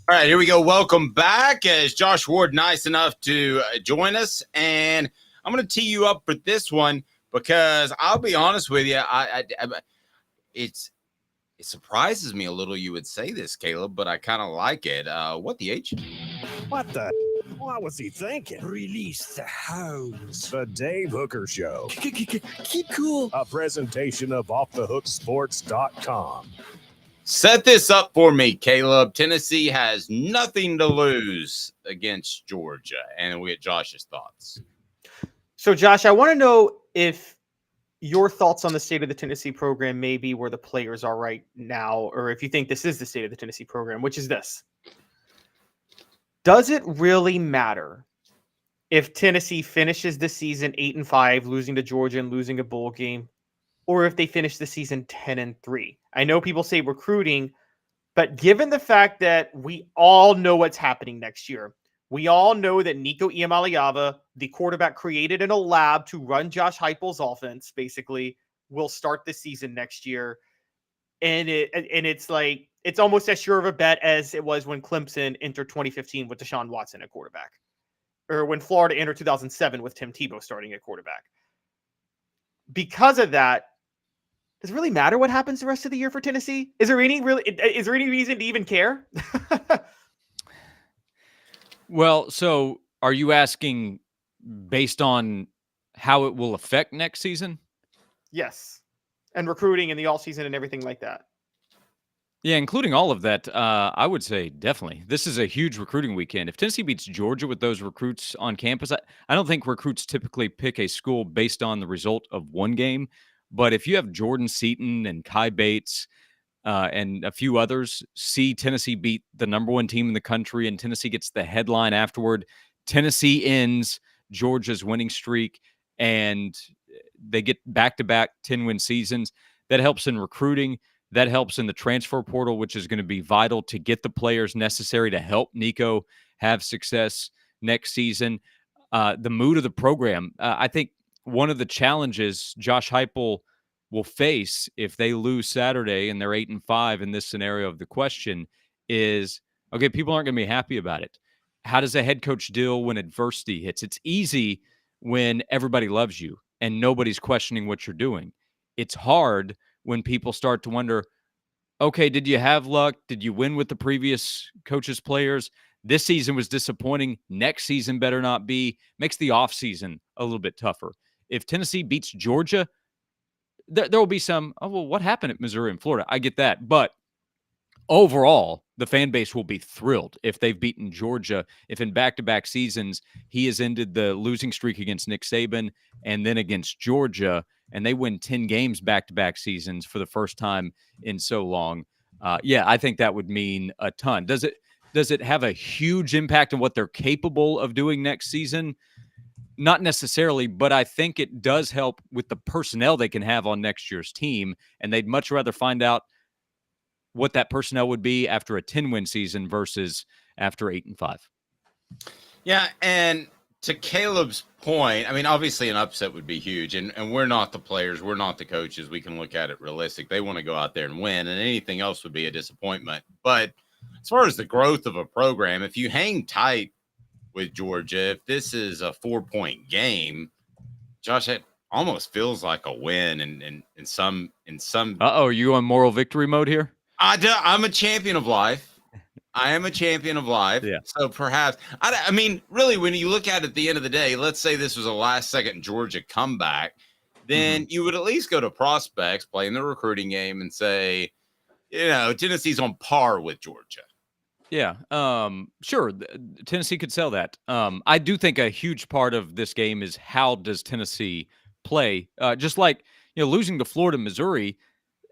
All right, here we go. Welcome back. As Josh Ward nice enough to join us, and I'm going to tee you up for this one because I'll be honest with you, it surprises me a little you would say this, Caleb, but I kind of like it. What the H? What the? What was he thinking? Release the hounds. The Dave Hooker Show. Keep cool. A presentation of OffTheHookSports.com. Set this up for me, Caleb. Tennessee has nothing to lose against Georgia, and we get Josh's thoughts. So, Josh, I want to know if your thoughts on the state of the Tennessee program may be where the players are right now, or if you think this is the state of the Tennessee program, which is this. Does it really matter if Tennessee finishes the season 8-5, losing to Georgia and losing a bowl game? or if they finish the season 10-3. I know people say recruiting, but given the fact that we all know what's happening next year, we all know that Nico Iamaleava, the quarterback created in a lab to run Josh Heupel's offense, basically, will start the season next year. And it's like, it's almost as sure of a bet as it was when Clemson entered 2015 with Deshaun Watson at quarterback, or when Florida entered 2007 with Tim Tebow starting at quarterback. Because of that, does it really matter what happens the rest of the year for Tennessee? Is there any reason to even care? Well, so are you asking based on how it will affect next season? Yes. And recruiting in the offseason and everything like that. Yeah, including all of that, I would say definitely. This is a huge recruiting weekend. If Tennessee beats Georgia with those recruits on campus, I don't think recruits typically pick a school based on the result of one game. But if you have Jordan Seaton and Kai Bates and a few others see Tennessee beat the number one team in the country and Tennessee gets the headline afterward, Tennessee ends Georgia's winning streak and they get back-to-back 10-win seasons, that helps in recruiting. That helps in the transfer portal, which is going to be vital to get the players necessary to help Nico have success next season. The mood of the program, I think one of the challenges Josh Heupel will face if they lose Saturday and they're 8-5 in this scenario of the question is, okay, people aren't going to be happy about it. How does a head coach deal when adversity hits? It's easy when everybody loves you and nobody's questioning what you're doing. It's hard when people start to wonder, okay, did you have luck? Did you win with the previous coach's players? This season was disappointing. Next season better not be. Makes the offseason a little bit tougher. If Tennessee beats Georgia, there will be some, oh, well, what happened at Missouri and Florida? I get that. But overall, the fan base will be thrilled if they've beaten Georgia. If in back-to-back seasons he has ended the losing streak against Nick Saban and then against Georgia, and they win 10 games back-to-back seasons for the first time in so long. Yeah, I think that would mean a ton. Does it have a huge impact on what they're capable of doing next season? Not necessarily, but I think it does help with the personnel they can have on next year's team, and they'd much rather find out what that personnel would be after a 10-win season versus after 8-5. Yeah, and to Caleb's point, I mean, obviously an upset would be huge, and we're not the players, we're not the coaches. We can look at it realistic. They want to go out there and win, and anything else would be a disappointment. But as far as the growth of a program, if you hang tight with Georgia, if this is a 4-point game, Josh, it almost feels like a win. And in some. Are you on moral victory mode here? I'm a champion of life. I am a champion of life. Yeah. So perhaps, I mean, really, when you look at it at the end of the day, let's say this was a last-second Georgia comeback, then you would at least go to prospects, play in the recruiting game, and say, Tennessee's on par with Georgia. Yeah, sure. Tennessee could sell that. I do think a huge part of this game is how does Tennessee play? Just like losing to Florida, Missouri,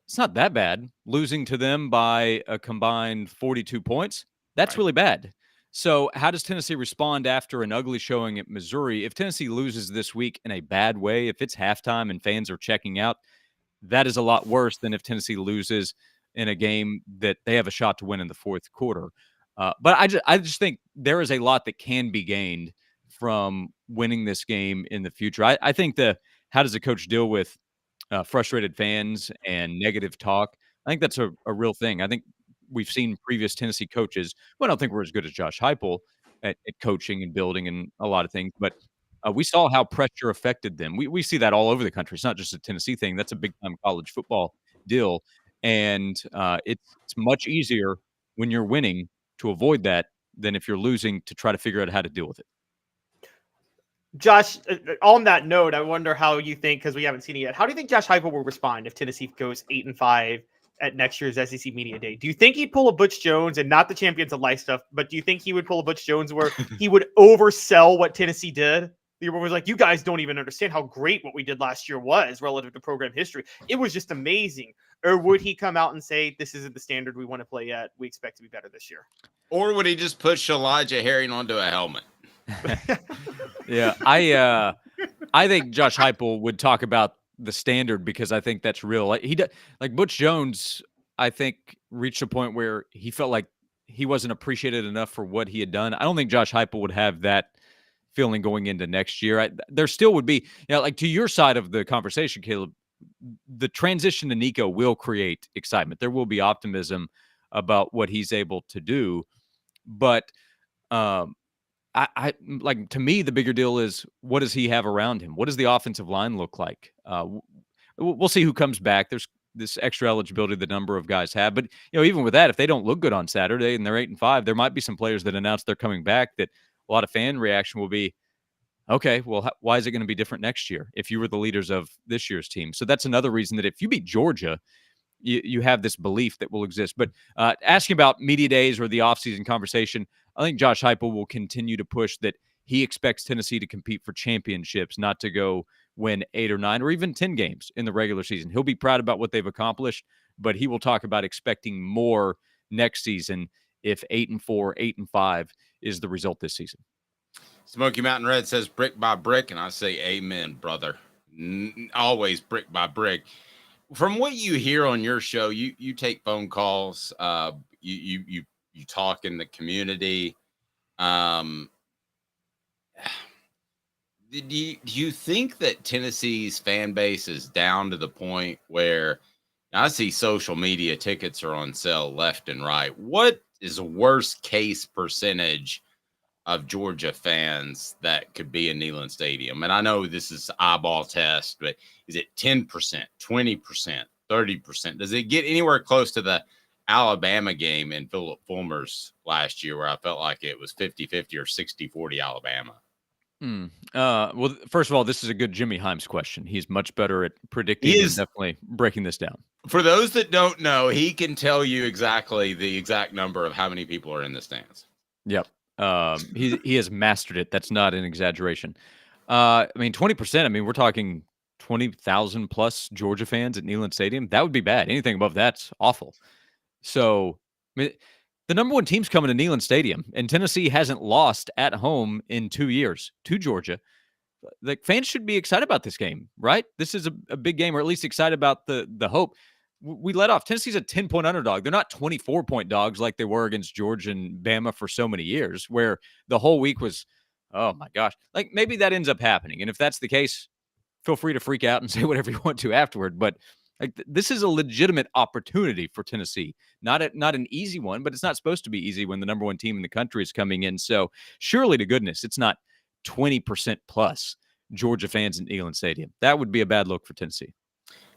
it's not that bad. Losing to them by a combined 42 points, that's really bad. So how does Tennessee respond after an ugly showing at Missouri? If Tennessee loses this week in a bad way, if it's halftime and fans are checking out, that is a lot worse than if Tennessee loses in a game that they have a shot to win in the fourth quarter. But I just think there is a lot that can be gained from winning this game in the future. I think how does a coach deal with frustrated fans and negative talk? I think that's a real thing. I think we've seen previous Tennessee coaches, well, I don't think we're as good as Josh Heupel at coaching and building and a lot of things, but we saw how pressure affected them. We see that all over the country. It's not just a Tennessee thing. That's a big-time college football deal. And it's much easier when you're winning to avoid that than if you're losing to try to figure out how to deal with it. Josh, on that note, I wonder how you think, because we haven't seen it yet, how do you think Josh Heupel will respond if Tennessee goes 8-5 at next year's SEC Media Day? Do you think he'd pull a Butch Jones, and not the Champions of Life stuff, but do you think he would pull a Butch Jones where he would oversell what Tennessee did? He was like, you guys don't even understand how great what we did last year was relative to program history. It was just amazing. Or would he come out and say, this isn't the standard we want to play at. We expect to be better this year. Or would he just push Elijah Herring onto a helmet? Yeah, I think Josh Heupel would talk about the standard because I think that's real. Like Butch Jones, I think reached a point where he felt like he wasn't appreciated enough for what he had done. I don't think Josh Heupel would have that feeling going into next year. There still would be, like to your side of the conversation, Caleb, the transition to Nico will create excitement. There will be optimism about what he's able to do. But I like, to me, the bigger deal is, what does he have around him? What does the offensive line look like? We'll see who comes back. There's this extra eligibility the number of guys have. But, even with that, if they don't look good on Saturday and they're 8-5, there might be some players that announce they're coming back that a lot of fan reaction will be, okay, well, why is it going to be different next year if you were the leaders of this year's team? So that's another reason that if you beat Georgia, you have this belief that will exist. But asking about media days or the offseason conversation, I think Josh Heupel will continue to push that he expects Tennessee to compete for championships, not to go win 8 or 9 or even 10 games in the regular season. He'll be proud about what they've accomplished, but he will talk about expecting more next season if 8-4, 8-5 is the result this season. Smoky Mountain Red says brick by brick, and I say amen, brother. Always brick by brick. From what you hear on your show, you take phone calls, you talk in the community. Do you think that Tennessee's fan base is down to the point where I see social media tickets are on sale left and right? What is the worst case percentage of Georgia fans that could be in Neyland Stadium? And I know this is eyeball test, but is it 10%, 20%, 30%? Does it get anywhere close to the Alabama game in Philip Fulmer's last year where I felt like it was 50-50 or 60-40 Alabama? Well, first of all, this is a good Jimmy Himes question. He's much better at predicting and definitely breaking this down. For those that don't know, he can tell you exactly the exact number of how many people are in the stands. Yep. He has mastered it. That's not an exaggeration. 20%. We're talking 20,000 plus Georgia fans at Neyland Stadium. That would be bad. Anything above that's awful. So, the number one team's coming to Neyland Stadium, and Tennessee hasn't lost at home in 2 years to Georgia. Like, fans should be excited about this game, right? This is a big game, or at least excited about the hope. We let off. Tennessee's a 10-point underdog. They're not 24-point dogs like they were against Georgia and Bama for so many years, where the whole week was, oh my gosh. Like, maybe that ends up happening. And if that's the case, feel free to freak out and say whatever you want to afterward. But this is a legitimate opportunity for Tennessee. Not an easy one, but it's not supposed to be easy when the number one team in the country is coming in. So surely to goodness, it's not 20% plus Georgia fans in Neyland Stadium. That would be a bad look for Tennessee.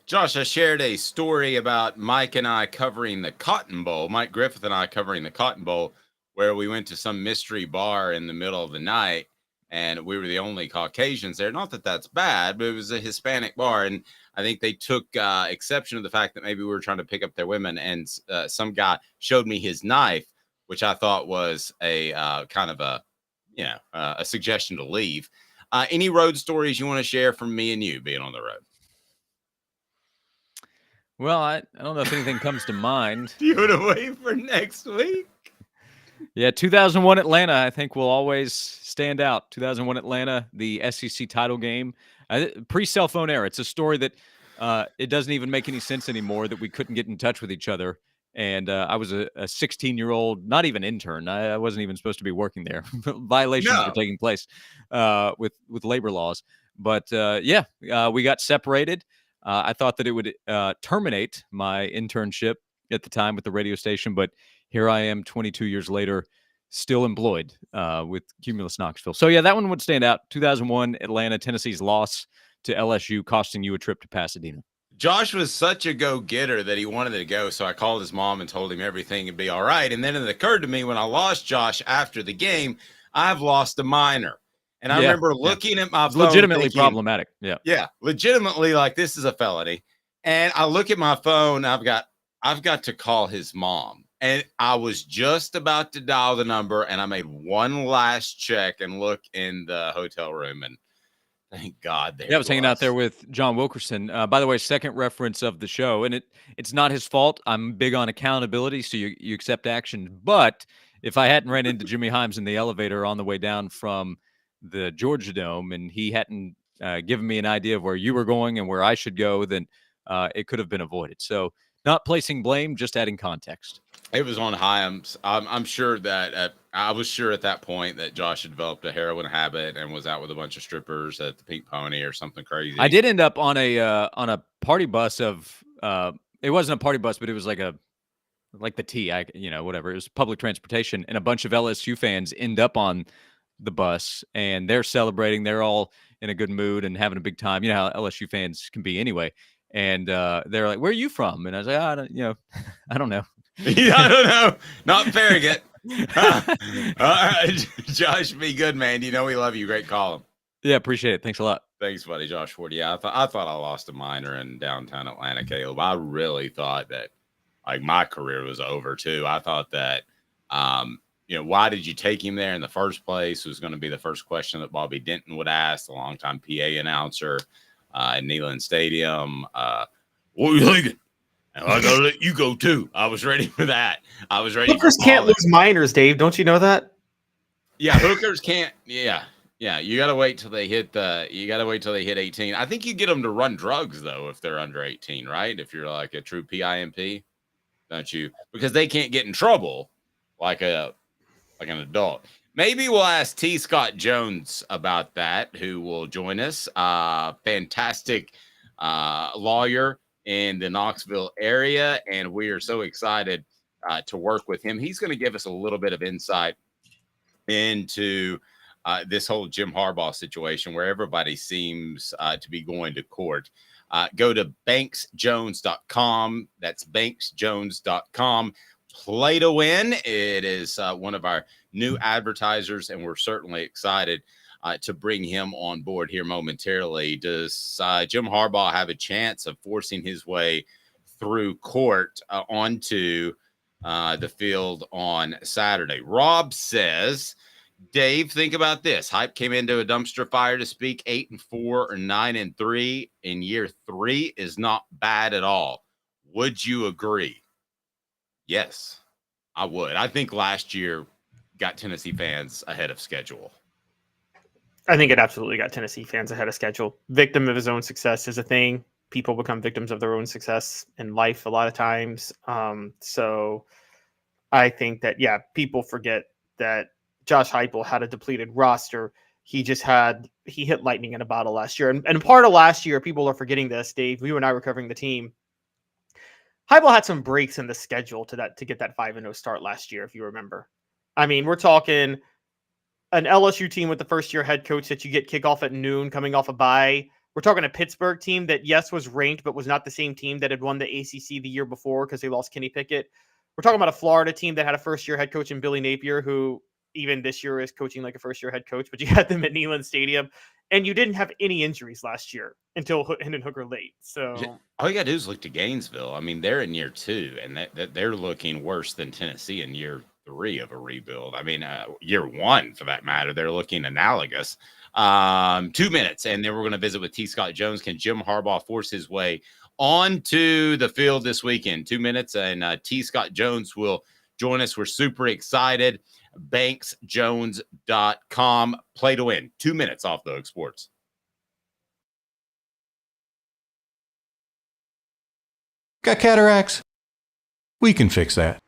Josh, I shared a story about Mike and I covering the Cotton Bowl, Mike Griffith and I covering the Cotton Bowl, where we went to some mystery bar in the middle of the night, and we were the only Caucasians there. Not that that's bad, but it was a Hispanic bar, and I think they took exception to the fact that maybe we were trying to pick up their women, and some guy showed me his knife, which I thought was a kind of a suggestion to leave. Any road stories you want to share from me and you being on the road? Well, I don't know if anything comes to mind. Do you want to wait for next week? Yeah, 2001 Atlanta, I think, will always stand out. 2001 Atlanta, the SEC title game, pre-cell phone era. It's a story that it doesn't even make any sense anymore that we couldn't get in touch with each other. And I was a 16-year-old, not even intern. I wasn't even supposed to be working there. Violations were taking place with labor laws. But we got separated. I thought that it would terminate my internship at the time with the radio station, but here I am 22 years later, still employed with Cumulus Knoxville. So, yeah, that one would stand out. 2001 Atlanta, Tennessee's loss to LSU, costing you a trip to Pasadena. Josh was such a go-getter that he wanted to go, so I called his mom and told him everything would be all right. And then it occurred to me when I lost Josh after the game, I've lost a minor. And I remember looking at my phone. Legitimately thinking, problematic. Yeah. Legitimately, like, this is a felony. And I look at my phone. I've got to call his mom. And I was just about to dial the number, and I made one last check and look in the hotel room. And thank God. I was hanging out there with John Wilkerson. By the way, second reference of the show. And it's not his fault. I'm big on accountability, so you accept action. But if I hadn't ran into Jimmy Himes in the elevator on the way down from the Georgia Dome, and he hadn't given me an idea of where you were going and where I should go, then it could have been avoided. So not placing blame, just adding context. It was on Hyams. I'm sure that I was sure at that point that Josh had developed a heroin habit and was out with a bunch of strippers at the Pink Pony or something crazy. I did end up on a party bus of it wasn't a party bus, but it was like the T, whatever. It was public transportation, and a bunch of LSU fans end up on the bus, and they're celebrating. They're all in a good mood and having a big time. You know how LSU fans can be anyway. And they're like, "Where are you from?" And I was like, "I don't know." Yeah, I don't know. Not Farragut. All right, Josh, be good, man. You know we love you. Great call. Yeah, appreciate it. Thanks a lot. Thanks, buddy. Josh Ford. Yeah, I thought I lost a minor in downtown Atlanta, Caleb. I really thought that like my career was over too. I thought that why did you take him there in the first place was going to be the first question that Bobby Denton would ask, the longtime PA announcer at Neyland Stadium. What were you thinking? And I gotta let you go too. I was ready for that. I was ready. Hookers can't lose minors, Dave. Don't you know that? Yeah, hookers can't. Yeah. You gotta wait till they hit 18. I think you get them to run drugs though if they're under 18, right? If you're like a true PIMP, don't you? Because they can't get in trouble like an adult. Maybe we'll ask T. Scott Jones about that, who will join us. Fantastic lawyer in the Knoxville area, and we are so excited to work with him. He's going to give us a little bit of insight into this whole Jim Harbaugh situation where everybody seems to be going to court. Go to banksjones.com. That's banksjones.com. Play to win. It is one of our new advertisers, and we're certainly excited to bring him on board here momentarily. Does Jim Harbaugh have a chance of forcing his way through court onto the field on Saturday? Rob says, Dave, think about this. Hype came into a dumpster fire to speak. 8-4 or 9-3 in year 3 is not bad at all. Would you agree? Yes, I would. I think last year got Tennessee fans ahead of schedule. I think it absolutely got Tennessee fans ahead of schedule. Victim of his own success is a thing. People become victims of their own success in life a lot of times. So I think that, people forget that Josh Heupel had a depleted roster. He hit lightning in a bottle last year. And part of last year, people are forgetting this, Dave. You and I were covering the team. Heupel had some breaks in the schedule to get that 5-0 start last year, if you remember. I mean, we're talking an LSU team with the first-year head coach that you get kickoff at noon coming off a bye. We're talking a Pittsburgh team that, yes, was ranked, but was not the same team that had won the ACC the year before because they lost Kenny Pickett. We're talking about a Florida team that had a first-year head coach in Billy Napier, who even this year is coaching like a first-year head coach, but you had them at Neyland Stadium, and you didn't have any injuries last year until Hendon Hooker late. So all you got to do is look to Gainesville. I mean, they're in year 2, and they're looking worse than Tennessee in year 3 of a rebuild. I mean, year 1 for that matter, they're looking analogous. 2 minutes, and then we're going to visit with T. Scott Jones. Can Jim Harbaugh force his way onto the field this weekend? 2 minutes, and T. Scott Jones will join us. We're super excited. banksjones.com. Play to win. 2 minutes off the Hook Sports. Got cataracts? We can fix that.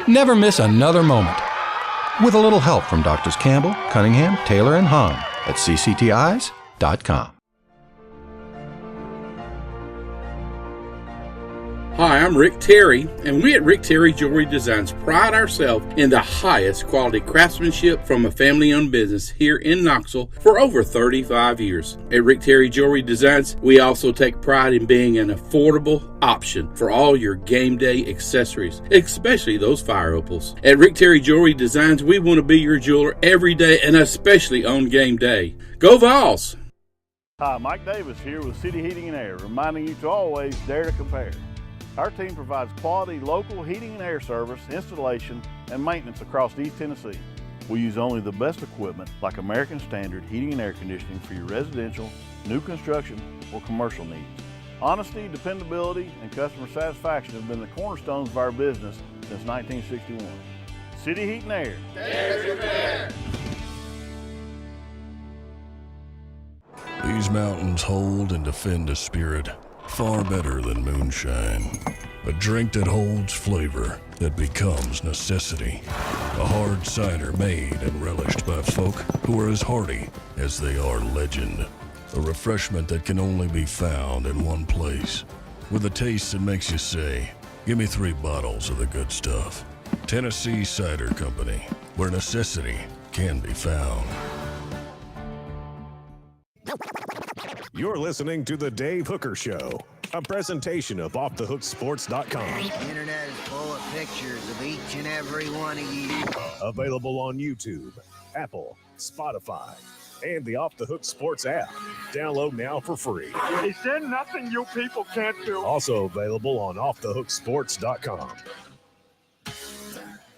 Never miss another moment. With a little help from Doctors Campbell, Cunningham, Taylor, and Hahn at cctis.com. Hi, I'm Rick Terry, and we at Rick Terry Jewelry Designs pride ourselves in the highest quality craftsmanship from a family-owned business here in Knoxville for over 35 years. At Rick Terry Jewelry Designs, we also take pride in being an affordable option for all your game day accessories, especially those fire opals. At Rick Terry Jewelry Designs, we want to be your jeweler every day and especially on game day. Go Vols! Hi, Mike Davis here with City Heating and Air, reminding you to always dare to compare. Our team provides quality local heating and air service, installation, and maintenance across East Tennessee. We use only the best equipment like American Standard heating and air conditioning for your residential, new construction, or commercial needs. Honesty, dependability, and customer satisfaction have been the cornerstones of our business since 1961. City Heat and Air. Dare to compare. These mountains hold and defend a spirit far better than moonshine. A drink that holds flavor that becomes necessity. A hard cider made and relished by folk who are as hearty as they are legend. A refreshment that can only be found in one place. With a taste that makes you say, give me 3 bottles of the good stuff. Tennessee Cider Company, where necessity can be found. You're listening to The Dave Hooker Show, a presentation of OffTheHookSports.com. The internet is full of pictures of each and every one of you. Available on YouTube, Apple, Spotify, and the Off the Hook Sports app. Download now for free. Is there nothing you people can't do? Also available on OffTheHookSports.com.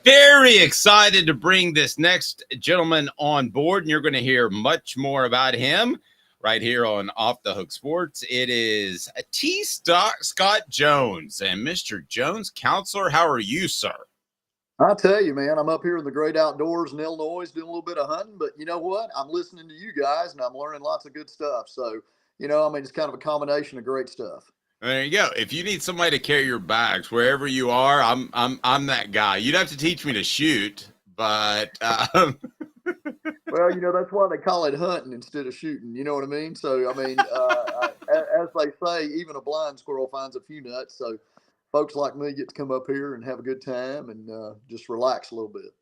Very excited to bring this next gentleman on board, and you're going to hear much more about him right here on Off the Hook Sports. It is T. Scott Jones. And Mr. Jones, counselor, how are you, sir? I'll tell you, man, I'm up here in the great outdoors in Illinois doing a little bit of hunting, but you know what? I'm listening to you guys, and I'm learning lots of good stuff. So, it's kind of a combination of great stuff. There you go. If you need somebody to carry your bags wherever you are, I'm that guy. You'd have to teach me to shoot, but well, that's why they call it hunting instead of shooting. You know what I mean? So, as they say, even a blind squirrel finds a few nuts. So, folks like me get to come up here and have a good time and just relax a little bit.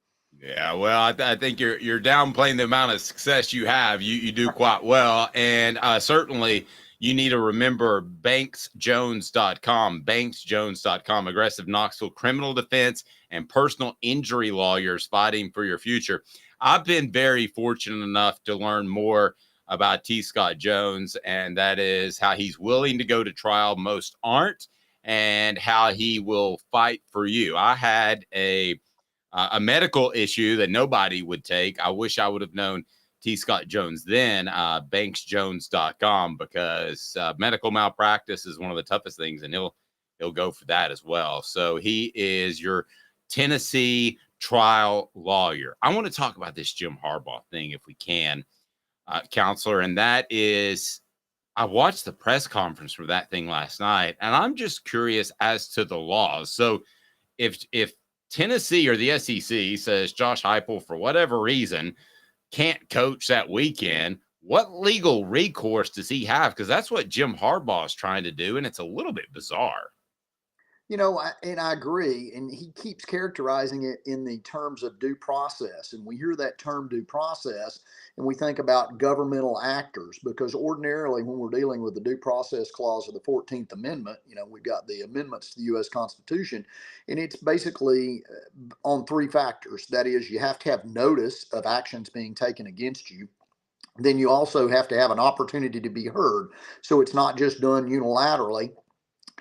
Yeah, well, I think you're downplaying the amount of success you have. You do quite well, and certainly you need to remember BanksJones.com. BanksJones.com, aggressive Knoxville criminal defense and personal injury lawyers fighting for your future. I've been very fortunate enough to learn more about T. Scott Jones, and that is how he's willing to go to trial. Most aren't, and how he will fight for you. I had a medical issue that nobody would take. I wish I would have known T. Scott Jones then, BanksJones.com, because medical malpractice is one of the toughest things, and he'll go for that as well. So he is your Tennessee trial lawyer. I want to talk about this Jim Harbaugh thing if we can, counselor, and that is, I watched the press conference for that thing last night, and I'm just curious as to the laws. So if Tennessee or the SEC says Josh Heupel, for whatever reason, can't coach that weekend, what legal recourse does he have? Because that's what Jim Harbaugh is trying to do, and it's a little bit bizarre. And I agree. And he keeps characterizing it in the terms of due process. And we hear that term due process, and we think about governmental actors, because ordinarily when we're dealing with the due process clause of the 14th Amendment, we've got the amendments to the U.S. Constitution, and it's basically on 3 factors. That is, you have to have notice of actions being taken against you. Then you also have to have an opportunity to be heard. So it's not just done unilaterally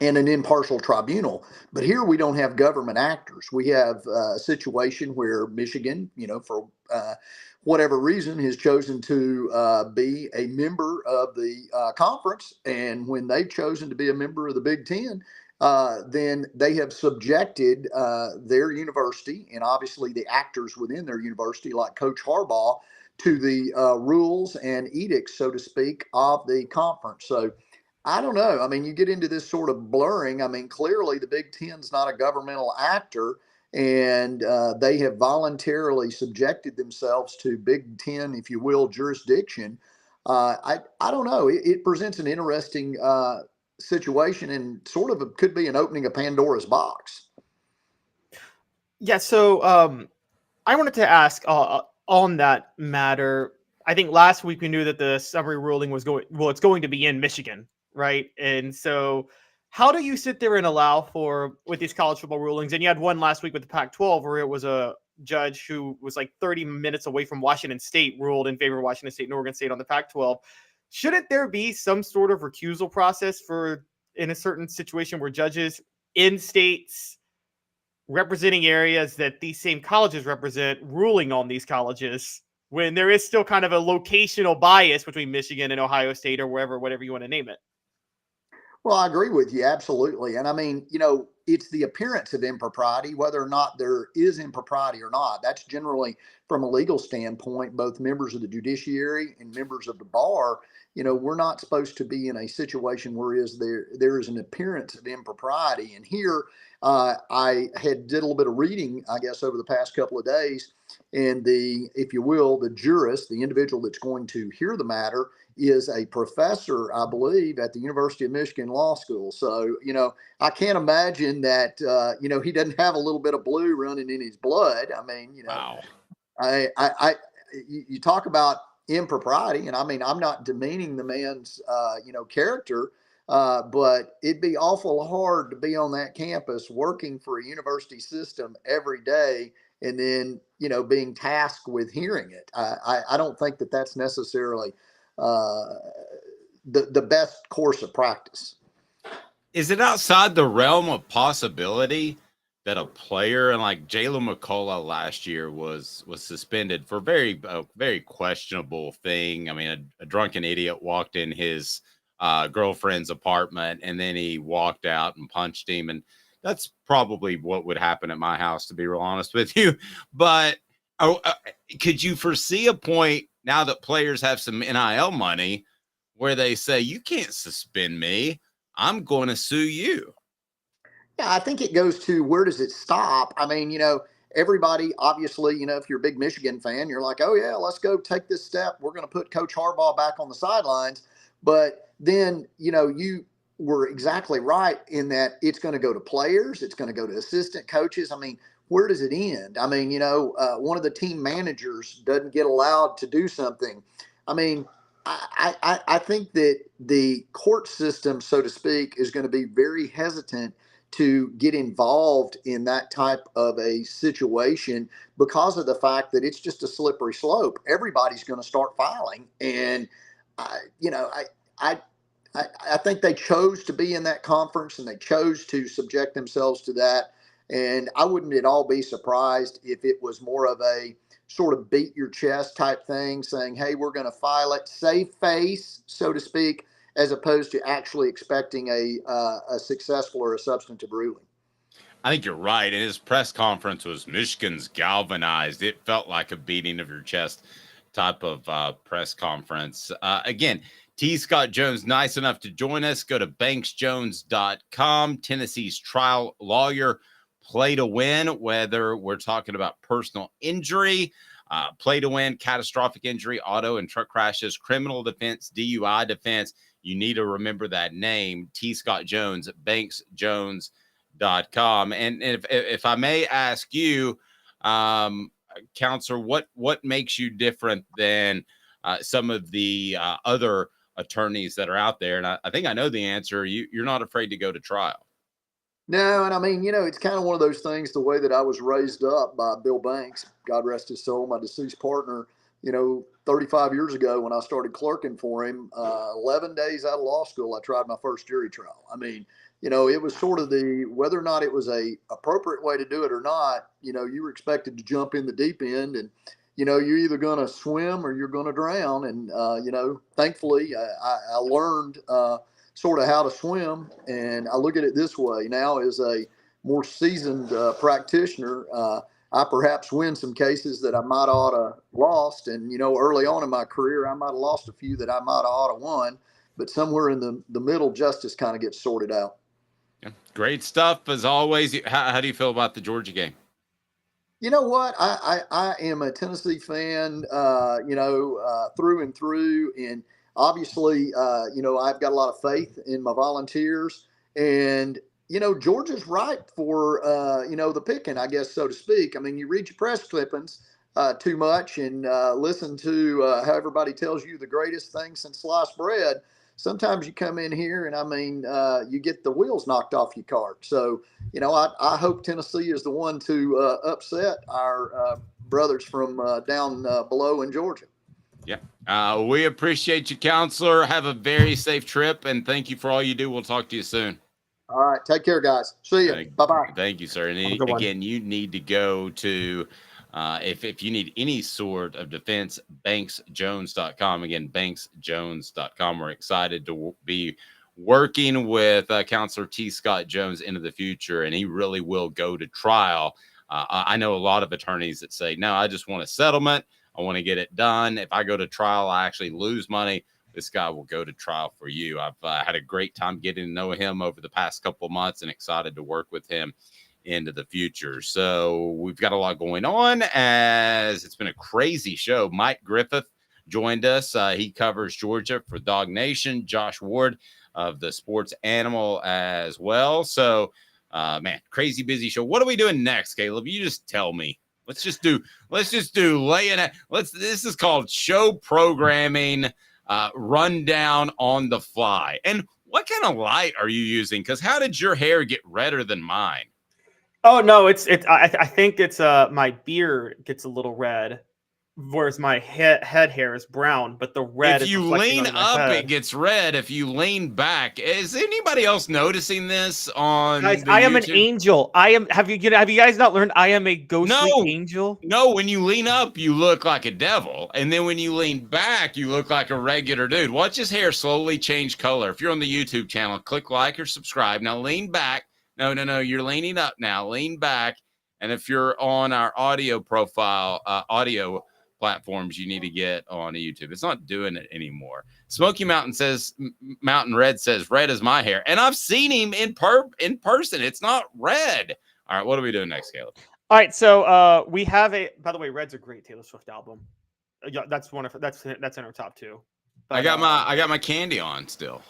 and an impartial tribunal. But here we don't have government actors. We have a situation where Michigan, for whatever reason, has chosen to be a member of the conference. And when they've chosen to be a member of the Big Ten, then they have subjected their university, and obviously the actors within their university, like Coach Harbaugh, to the rules and edicts, so to speak, of the conference. So I don't know. I mean, you get into this sort of blurring. I mean, clearly the Big Ten's not a governmental actor, and they have voluntarily subjected themselves to Big Ten, if you will, jurisdiction. I don't know. It presents an interesting situation, and sort of could be an opening of Pandora's box. Yeah. So I wanted to ask on that matter. I think last week we knew that the summary ruling was it's going to be in Michigan. Right. And so how do you sit there and allow with these college football rulings? And you had one last week with the Pac-12 where it was a judge who was like 30 minutes away from Washington State ruled in favor of Washington State and Oregon State on the Pac-12. Shouldn't there be some sort of recusal process in a certain situation where judges in states representing areas that these same colleges represent ruling on these colleges, when there is still kind of a locational bias between Michigan and Ohio State or whatever you want to name it? Well, I agree with you. Absolutely. And I mean, it's the appearance of impropriety, whether or not there is impropriety or not. That's generally, from a legal standpoint, both members of the judiciary and members of the bar. We're not supposed to be in a situation where there is an appearance of impropriety. And here, I did a little bit of reading, I guess, over the past couple of days, and if you will, the jurist, the individual that's going to hear the matter, is a professor, I believe, at the University of Michigan Law School. So, I can't imagine that, he doesn't have a little bit of blue running in his blood. I mean, wow. You talk about impropriety, and I mean, I'm not demeaning the man's, character, but it'd be awful hard to be on that campus working for a university system every day and then, being tasked with hearing it. I don't think that that's necessarily the best course of practice. Is it outside the realm of possibility that a player, and like Jalen McCullough last year was suspended for a very questionable thing? I mean, a drunken idiot walked in his girlfriend's apartment, and then he walked out and punched him. And that's probably what would happen at my house, to be real honest with you. But could you foresee a point now that players have some NIL money where they say, you can't suspend me, I'm going to sue you? Yeah, I think it goes to, where does it stop? I mean, everybody, obviously, if you're a big Michigan fan, you're like, oh, yeah, let's go take this step. We're going to put Coach Harbaugh back on the sidelines. But then, you were exactly right in that it's going to go to players. It's going to go to assistant coaches. I mean, where does it end? I mean, one of the team managers doesn't get allowed to do something. I mean, I think that the court system, so to speak, is going to be very hesitant to get involved in that type of a situation because of the fact that it's just a slippery slope. Everybody's going to start filing. And, I think they chose to be in that conference, and they chose to subject themselves to that. And I wouldn't at all be surprised if it was more of a sort of beat your chest type thing, saying, hey, we're going to file it, save face, so to speak, as opposed to actually expecting a successful or a substantive ruling. I think you're right. And his press conference was Michigan's galvanized. It felt like a beating of your chest type of press conference. Again, T. Scott Jones, nice enough to join us. Go to banksjones.com, Tennessee's trial lawyer. Play to win, whether we're talking about personal injury, play to win, catastrophic injury, auto and truck crashes, criminal defense, DUI defense. You need to remember that name, T. Scott Jones at banksjones.com. And if I may ask you, Counselor, what makes you different than some of the other attorneys that are out there? And I think I know the answer. You're not afraid to go to trial. No, and I mean, it's kind of one of those things, the way that I was raised up by Bill Banks, God rest his soul, my deceased partner, 35 years ago when I started clerking for him, 11 days out of law school, I tried my first jury trial. I mean, it was sort of whether or not it was a appropriate way to do it or not, you were expected to jump in the deep end, and, you're either going to swim or you're going to drown. And, thankfully I learned, sort of how to swim. And I look at it this way now, as a more seasoned practitioner, I perhaps win some cases that I might ought to lost. And, early on in my career, I might have lost a few that I might have ought to won, but somewhere in the middle, justice kind of gets sorted out. Yeah. Great stuff as always. How do you feel about the Georgia game? You know what? I am a Tennessee fan, through and through. And obviously, I've got a lot of faith in my Volunteers, and, Georgia's ripe for, the picking, I guess, so to speak. I mean, you read your press clippings too much and listen to how everybody tells you the greatest thing since sliced bread. Sometimes you come in here and, I mean, you get the wheels knocked off your cart. So, I hope Tennessee is the one to upset our brothers from down below in Georgia. Yeah. We appreciate you, Counselor. Have a very safe trip, and thank you for all you do. We'll talk to you soon. All right. Take care, guys. See you. Bye-bye. Thank you, sir. And again, you need to go to, if you need any sort of defense, banksjones.com. Again, banksjones.com. We're excited to be working with Counselor T. Scott Jones into the future, and he really will go to trial. I know a lot of attorneys that say, no, I just want a settlement. I want to get it done. If I go to trial, I actually lose money. This guy will go to trial for you. I've had a great time getting to know him over the past couple of months and excited to work with him into the future. So we've got a lot going on, as it's been a crazy show. Mike Griffith joined us. He covers Georgia for Dog Nation. Josh Ward of the Sports Animal as well. So, man, crazy busy show. What are we doing next, Caleb? You just tell me. Let's just do laying it. This is called show programming, rundown on the fly. And what kind of light are you using? Because how did your hair get redder than mine? Oh no, I think it's my beard gets a little red, whereas my head hair is brown, but the red. If you lean up, it gets red. If you lean back, is anybody else noticing this on? Guys, I am an angel. Have you guys not learned? I am a ghostly angel. No, when you lean up, you look like a devil, and then when you lean back, you look like a regular dude. Watch his hair slowly change color. If you're on the YouTube channel, click like or subscribe. Now lean back. No, you're leaning up now. Lean back, and if you're on our audio profile, audio platforms, you need to get on YouTube. It's not doing it anymore. Smoky Mountain says, Mountain Red says, red is my hair. And I've seen him in person. It's not red. All right, what are we doing next, Caleb? All right, so we have by the way, Red's a great Taylor Swift album. Yeah, that's in our top 2. But, I got my candy on still.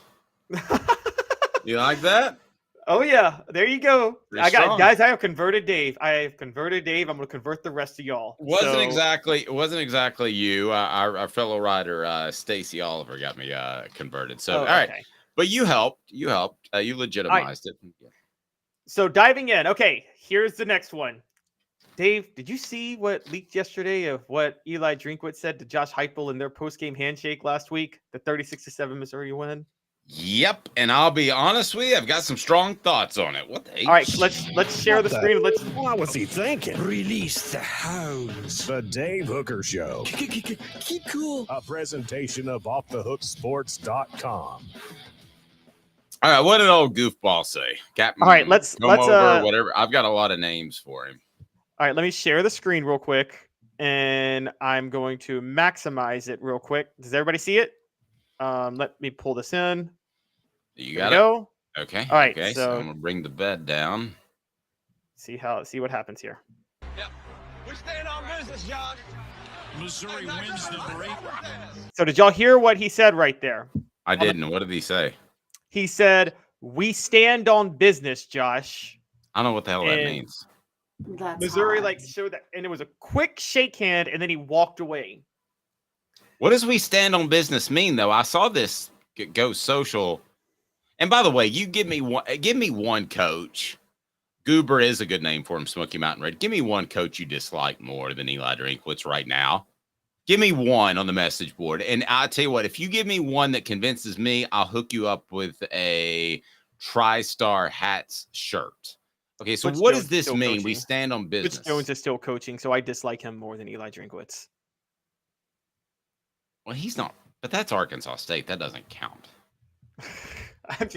You like that? Oh yeah, there you go. Pretty strong. Guys. I have converted Dave. I'm going to convert the rest of y'all. It wasn't exactly you. Our fellow writer Stacey Oliver got me converted. So all right, but you helped. You legitimized it. Yeah. So diving in. Okay, here's the next one. Dave, did you see what leaked yesterday of what Eli Drinkwitz said to Josh Heupel in their post-game handshake last week? The 36-7 Missouri win. Yep, and I'll be honest with you, I've got some strong thoughts on it. What the H? All right, let's share the screen. What was he thinking? Release the hounds. The Dave Hooker Show. Keep cool. A presentation of offthehooksports.com. All right, what did old goofball say? Captain, all right, let's whatever. I've got a lot of names for him. All right, let me share the screen real quick, and I'm going to maximize it real quick. Does everybody see it? Let me pull this in. You got it. Okay. All right. Okay, so I'm gonna bring the bed down. See what happens here. Yep. We stand on business, Josh. Missouri wins the break. So did y'all hear what he said right there? I didn't. What did he say? He said, "We stand on business, Josh." I don't know what the hell that means. Missouri showed that, and it was a quick shake hand, and then he walked away. What does "we stand on business" mean, though? I saw this go social. And by the way, you give me one coach. Goober is a good name for him, Smoky Mountain Red. Give me one coach you dislike more than Eli Drinkwitz right now. Give me one on the message board. And I'll tell you what, if you give me one that convinces me, I'll hook you up with a TriStar Hats shirt. Okay, so what does this mean? We stand on business. Butch Jones is still coaching, so I dislike him more than Eli Drinkwitz. Well, he's not, but that's Arkansas State. That doesn't count.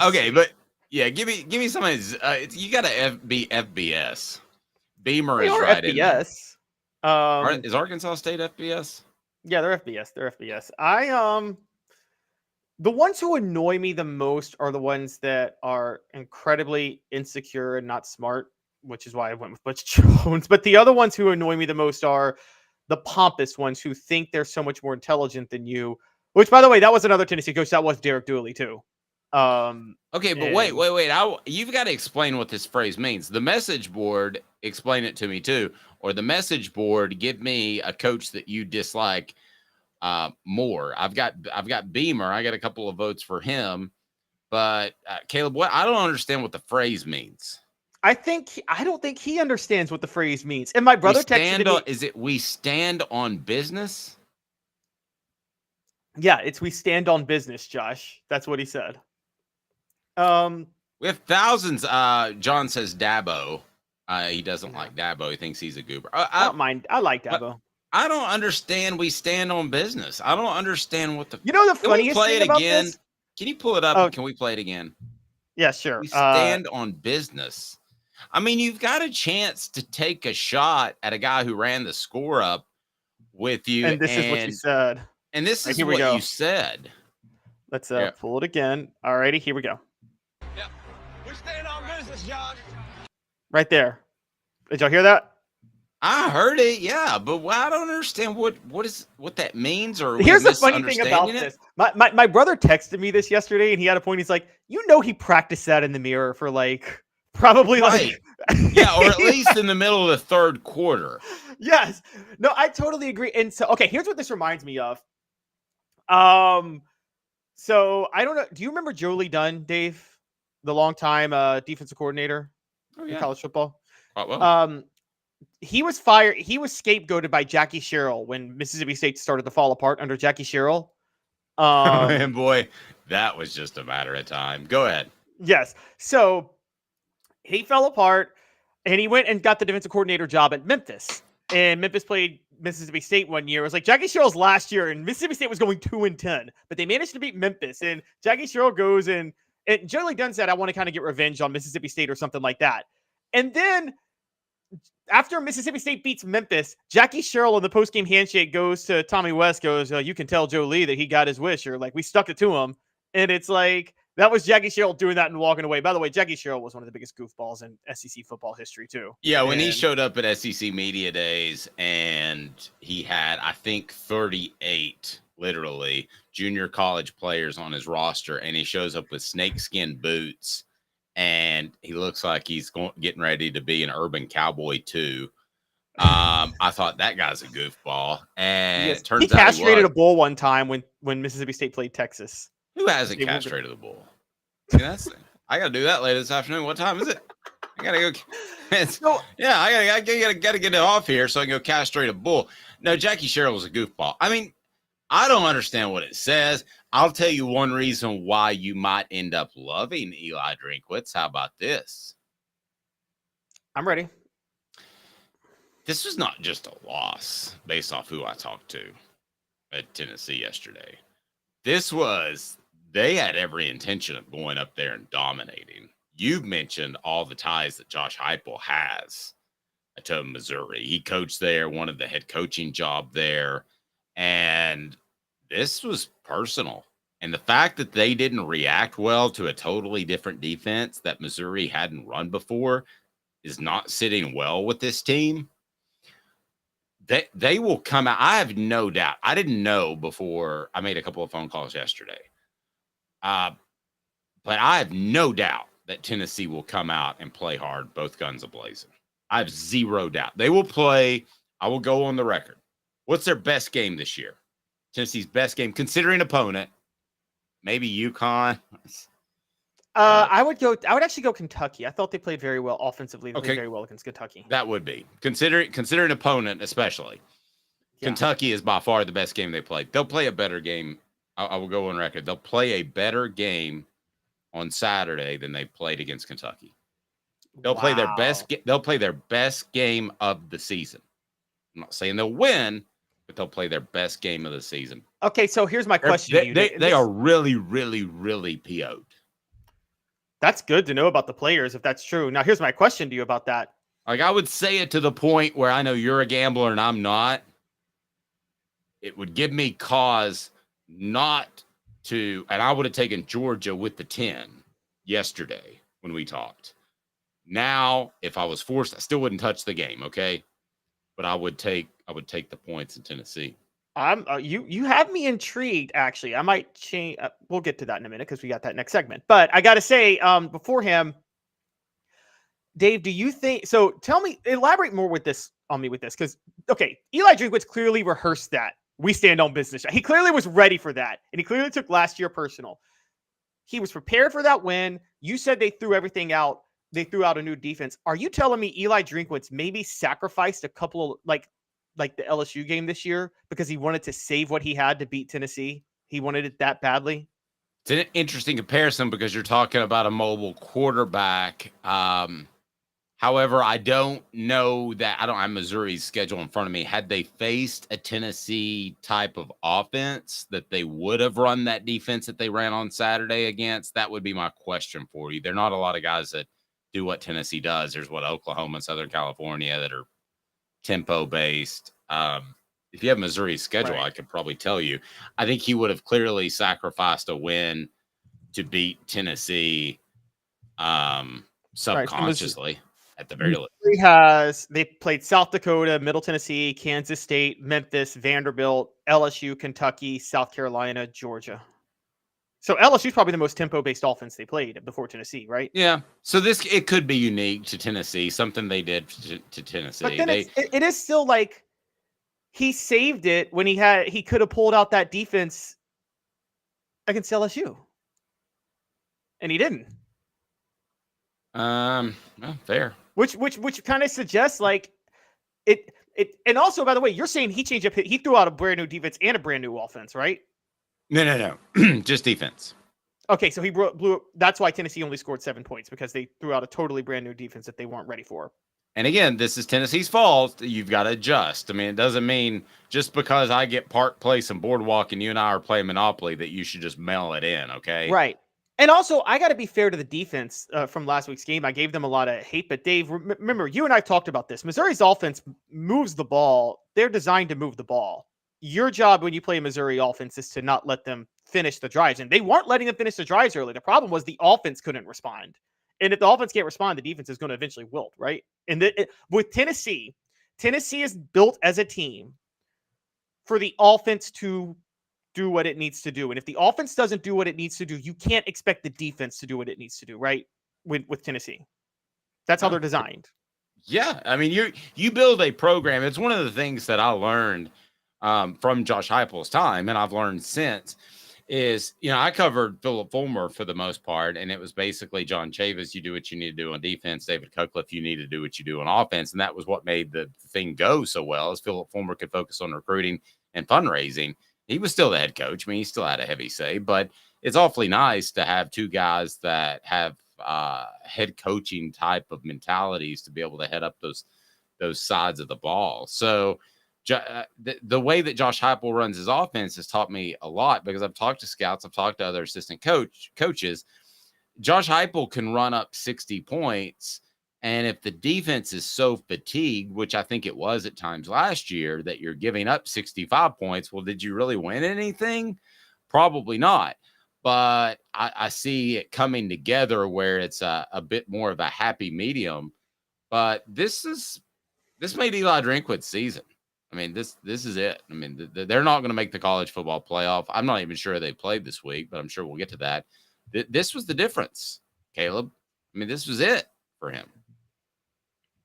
Okay, but yeah, give me some of his. You got to be FBS. Beamer is right FBS. Is Arkansas State FBS? Yeah, they're FBS. They're FBS. The ones who annoy me the most are the ones that are incredibly insecure and not smart, which is why I went with Butch Jones. But the other ones who annoy me the most are the pompous ones who think they're so much more intelligent than you. Which, by the way, that was another Tennessee coach. That was Derek Dooley too. Okay, but wait. You've got to explain what this phrase means. The message board, explain it to me too. Or the message board, give me a coach that you dislike more. I've got Beamer. I got a couple of votes for him. But Caleb, I don't understand what the phrase means. I don't think he understands what the phrase means. And my brother texted me. Is it we stand on business? Yeah, it's we stand on business, Josh. That's what he said. We have thousands. John says Dabo. He doesn't like Dabo. He thinks he's a goober. I don't mind. I like Dabo. I don't understand. We stand on business. I don't understand what the. You know the funniest thing about this? Can you pull it up and can we play it again? Yeah, sure. We stand on business. I mean, you've got a chance to take a shot at a guy who ran the score up with you. And this is what you said. And this is here what we go. you said. Let's pull it again. All righty, here we go. Yep. We stand on business, Josh. Right there. Did y'all hear that? I heard it, yeah, but I don't understand what that means. Or here's the funny thing about this. My brother texted me this yesterday, and he had a point. He's like, he practiced that in the mirror for like probably like yeah, or at least in the middle of the third quarter. Yes, no, I totally agree. And so, okay, here's what this reminds me of. So I don't know. Do you remember Jolie Dunn, Dave, the longtime defensive coordinator in college football? Oh, well. He was fired. He was scapegoated by Jackie Sherrill when Mississippi State started to fall apart under Jackie Sherrill. And boy, that was just a matter of time. Go ahead. Yes. So he fell apart, and he went and got the defensive coordinator job at Memphis. And Memphis played Mississippi State one year. It was like Jackie Sherrill's last year, and Mississippi State was going 2-10, but they managed to beat Memphis. And Jackie Sherrill goes and Jolie Dunn said, "I want to kind of get revenge on Mississippi State or something like that." And then after Mississippi State beats Memphis, Jackie Sherrill in the postgame handshake goes to Tommy West, goes, "You can tell Jolie that he got his wish," or like, "We stuck it to him." And it's like, that was Jackie Sherrill doing that and walking away. By the way, Jackie Sherrill was one of the biggest goofballs in SEC football history too. Yeah, when he showed up at SEC Media Days and he had, I think, 38 literally junior college players on his roster, and he shows up with snakeskin boots, and he looks like he's getting ready to be an urban cowboy too. I thought that guy's a goofball, and it turns he castrated a bull one time when Mississippi State played Texas. Who hasn't castrated the bull? Yeah, I gotta do that later this afternoon. What time is it? I gotta go. I gotta get it off here so I can go castrate a bull. No, Jackie Sherrill was a goofball. I mean, I don't understand what it says. I'll tell you one reason why you might end up loving Eli Drinkwitz. How about this? I'm ready. This was not just a loss based off who I talked to at Tennessee yesterday. They had every intention of going up there and dominating. You've mentioned all the ties that Josh Heupel has to Missouri. He coached there, wanted the head coaching job there, and this was personal. And the fact that they didn't react well to a totally different defense that Missouri hadn't run before is not sitting well with this team. They will come out. I have no doubt. I didn't know before I made a couple of phone calls yesterday. But I have no doubt that Tennessee will come out and play hard, both guns a-blazing. I have zero doubt. They will play. I will go on the record. What's their best game this year? Tennessee's best game, considering opponent. Maybe UConn. I would actually go Kentucky. I thought they played very well offensively. They played very well against Kentucky. That would be considering opponent, especially. Yeah. Kentucky is by far the best game they played. They'll play a better game. I will go on record. They'll play a better game on Saturday than they played against Kentucky. They'll play their best. They'll play their best game of the season. I'm not saying they'll win, but they'll play their best game of the season. Okay, so here's my question. They are really, really, really PO'd. That's good to know about the players if that's true. Now, here's my question to you about that. Like, I would say it to the point where I know you're a gambler and I'm not. It would give me cause not to, and I would have taken Georgia with the 10 yesterday when we talked. Now, if I was forced, I still wouldn't touch the game, okay? But I would take the points in Tennessee. You have me intrigued, actually. I might change. We'll get to that in a minute because we got that next segment. But I got to say, before him, Dave, do you think so? Tell me, elaborate more with this because okay, Eli Drinkwitz clearly rehearsed that. We stand on business. He clearly was ready for that, and he clearly took last year personal. He was prepared for that win. You said they threw everything out. They threw out a new defense. Are you telling me Eli Drinkwitz maybe sacrificed a couple of like the LSU game this year because he wanted to save what he had to beat Tennessee? He wanted it that badly. It's an interesting comparison because you're talking about a mobile quarterback. However, I don't know that I don't have Missouri's schedule in front of me. Had they faced a Tennessee type of offense that they would have run that defense that they ran on Saturday against, that would be my question for you. There are not a lot of guys that do what Tennessee does. There's Oklahoma and Southern California that are tempo based. If you have Missouri's schedule, right, I could probably tell you. I think he would have clearly sacrificed a win to beat Tennessee subconsciously. Right, at the very least. They played South Dakota, Middle Tennessee, Kansas State, Memphis, Vanderbilt, LSU, Kentucky, South Carolina, Georgia. So LSU's probably the most tempo-based offense they played before Tennessee, right? Yeah. So it could be unique to Tennessee, something they did to Tennessee. But then it is still like he saved it when he could have pulled out that defense against LSU. And he didn't. Well, fair. Which kind of suggests like it. And also, by the way, you're saying he threw out a brand new defense and a brand new offense, right? No. Just defense. Okay, so he blew. That's why Tennessee only scored 7 points, because they threw out a totally brand new defense that they weren't ready for. And again, this is Tennessee's fault. You've got to adjust. I mean, it doesn't mean just because I get Park Place and Boardwalk and you and I are playing Monopoly that you should just mail it in, okay? Right. And also, I got to be fair to the defense from last week's game. I gave them a lot of hate, but Dave, remember, you and I talked about this. Missouri's offense moves the ball. They're designed to move the ball. Your job when you play a Missouri offense is to not let them finish the drives. And they weren't letting them finish the drives early. The problem was the offense couldn't respond. And if the offense can't respond, the defense is going to eventually wilt, right? And with Tennessee is built as a team for the offense to do what it needs to do. And if the offense doesn't do what it needs to do, you can't expect the defense to do what it needs to do, right? With Tennessee. That's how they're designed. Yeah. I mean, you build a program. It's one of the things that I learned from Josh Heupel's time, and I've learned since, is, I covered Philip Fulmer for the most part, and it was basically John Chavis, you do what you need to do on defense. David Cutcliffe, you need to do what you do on offense. And that was what made the thing go so well, is Philip Fulmer could focus on recruiting and fundraising. He was still the head coach. I mean, he still had a heavy say, but it's awfully nice to have two guys that have head coaching type of mentalities to be able to head up those sides of the ball. So the way that Josh Heupel runs his offense has taught me a lot, because I've talked to scouts, I've talked to other assistant coaches. Josh Heupel can run up 60 points. And if the defense is so fatigued, which I think it was at times last year, that you're giving up 65 points, well, did you really win anything? Probably not. But I see it coming together where it's a bit more of a happy medium. But this made Eli Drinkwitz season. I mean, this is it. I mean, they're not going to make the college football playoff. I'm not even sure they played this week, but I'm sure we'll get to that. This was the difference, Caleb. I mean, this was it for him.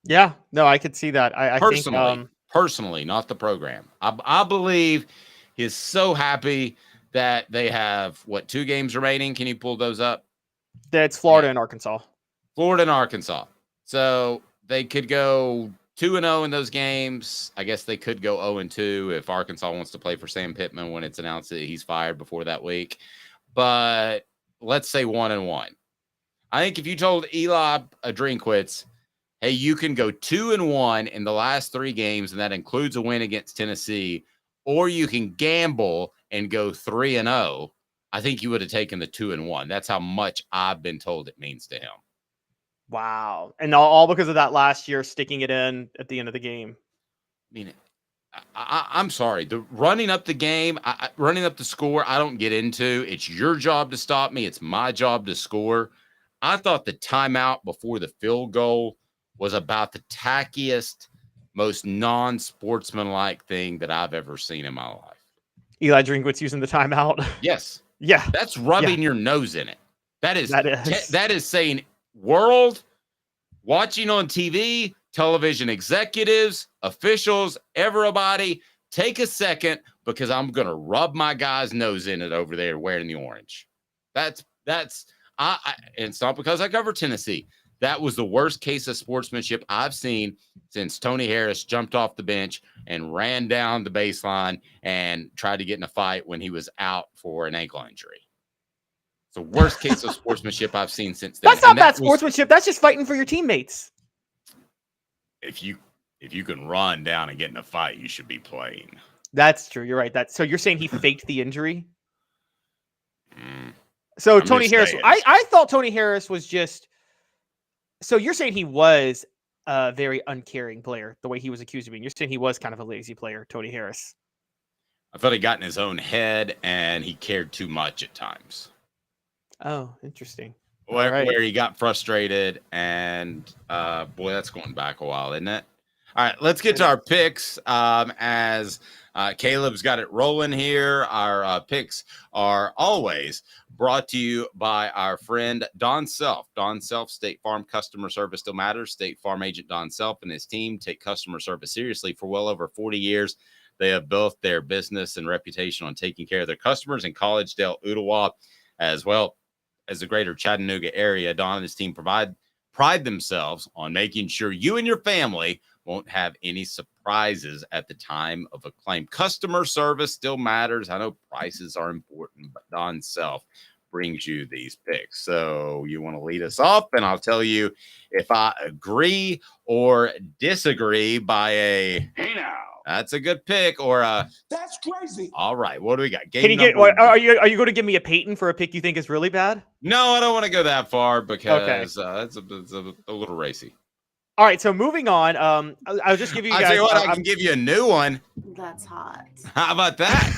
Yeah, no, I could see that. I think personally, not the program. I believe he's so happy that they have 2 games remaining. Can you pull those up? That's Florida and Arkansas. Florida and Arkansas. So they could go 2-0 in those games. I guess they could go 0-2 if Arkansas wants to play for Sam Pittman when it's announced that he's fired before that week. But let's say 1-1. I think if you told Eli Drinkwitz, hey, you can go 2-1 in the last 3 games, and that includes a win against Tennessee, or you can gamble and go 3-0, I think you would have taken the 2-1. That's how much I've been told it means to him. Wow. And all because of that last year sticking it in at the end of the game. I mean, I'm sorry. The running up the game, running up the score, I don't get into. It's your job to stop me. It's my job to score. I thought the timeout before the field goal was about the tackiest, most non-sportsmanlike thing that I've ever seen in my life. Eli Drinkwitz using the timeout. Yes. Yeah. That's rubbing your nose in it. That is saying, world, watching on TV, television executives, officials, everybody, take a second, because I'm going to rub my guy's nose in it over there wearing the orange. And it's not because I cover Tennessee. That was the worst case of sportsmanship I've seen since Tony Harris jumped off the bench and ran down the baseline and tried to get in a fight when he was out for an ankle injury. It's the worst case of sportsmanship I've seen since then. That's not bad sportsmanship. That's just fighting for your teammates. if you can run down and get in a fight, you should be playing. That's true. You're right. So you're saying he faked the injury? So I'm Tony just Harris, saying. I thought Tony Harris was just. So you're saying he was a very uncaring player, the way he was accused of being. You're saying he was kind of a lazy player, Tony Harris. I thought he got in his own head and he cared too much at times. Oh, interesting. Where he got frustrated and boy, that's going back a while, isn't it? All right, let's get to our picks. As Caleb's got it rolling here. Our picks are always brought to you by our friend Don Self. Don Self, State Farm customer service still matters. State Farm agent Don Self and his team take customer service seriously. For well over 40 years, they have built their business and reputation on taking care of their customers in Collegedale, Ottawa, as well as the greater Chattanooga area. Don and his team pride themselves on making sure you and your family won't have any surprises at the time of a claim. Customer service still matters. I know prices are important, but Don Self brings you these picks. So you want to lead us off, and I'll tell you if I agree or disagree by a hey now. That's a good pick, or a that's crazy. All right, what do we got? Can you get? Are you going to give me a Peyton for a pick you think is really bad? No, I don't want to go that far because it's a little racy. All right, so moving on. I'll just give you guys. I tell you what, I can give you a new one. That's hot. How about that?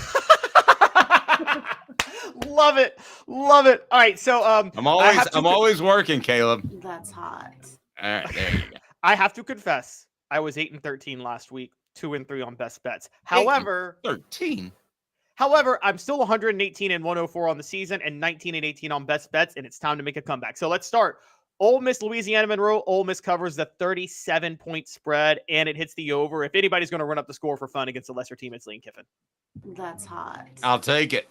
Love it. All right, so I'm always working, Caleb. That's hot. All right, there you go. I have to confess, I was 8-13 last week, 2-3 on best bets. However, 13. However, I'm still 118-104 on the season and 19-18 on best bets, and it's time to make a comeback. So let's start. Ole Miss, Louisiana Monroe. Ole Miss covers the 37-point spread, and it hits the over. If anybody's going to run up the score for fun against a lesser team, it's Lane Kiffin. That's hot. I'll take it.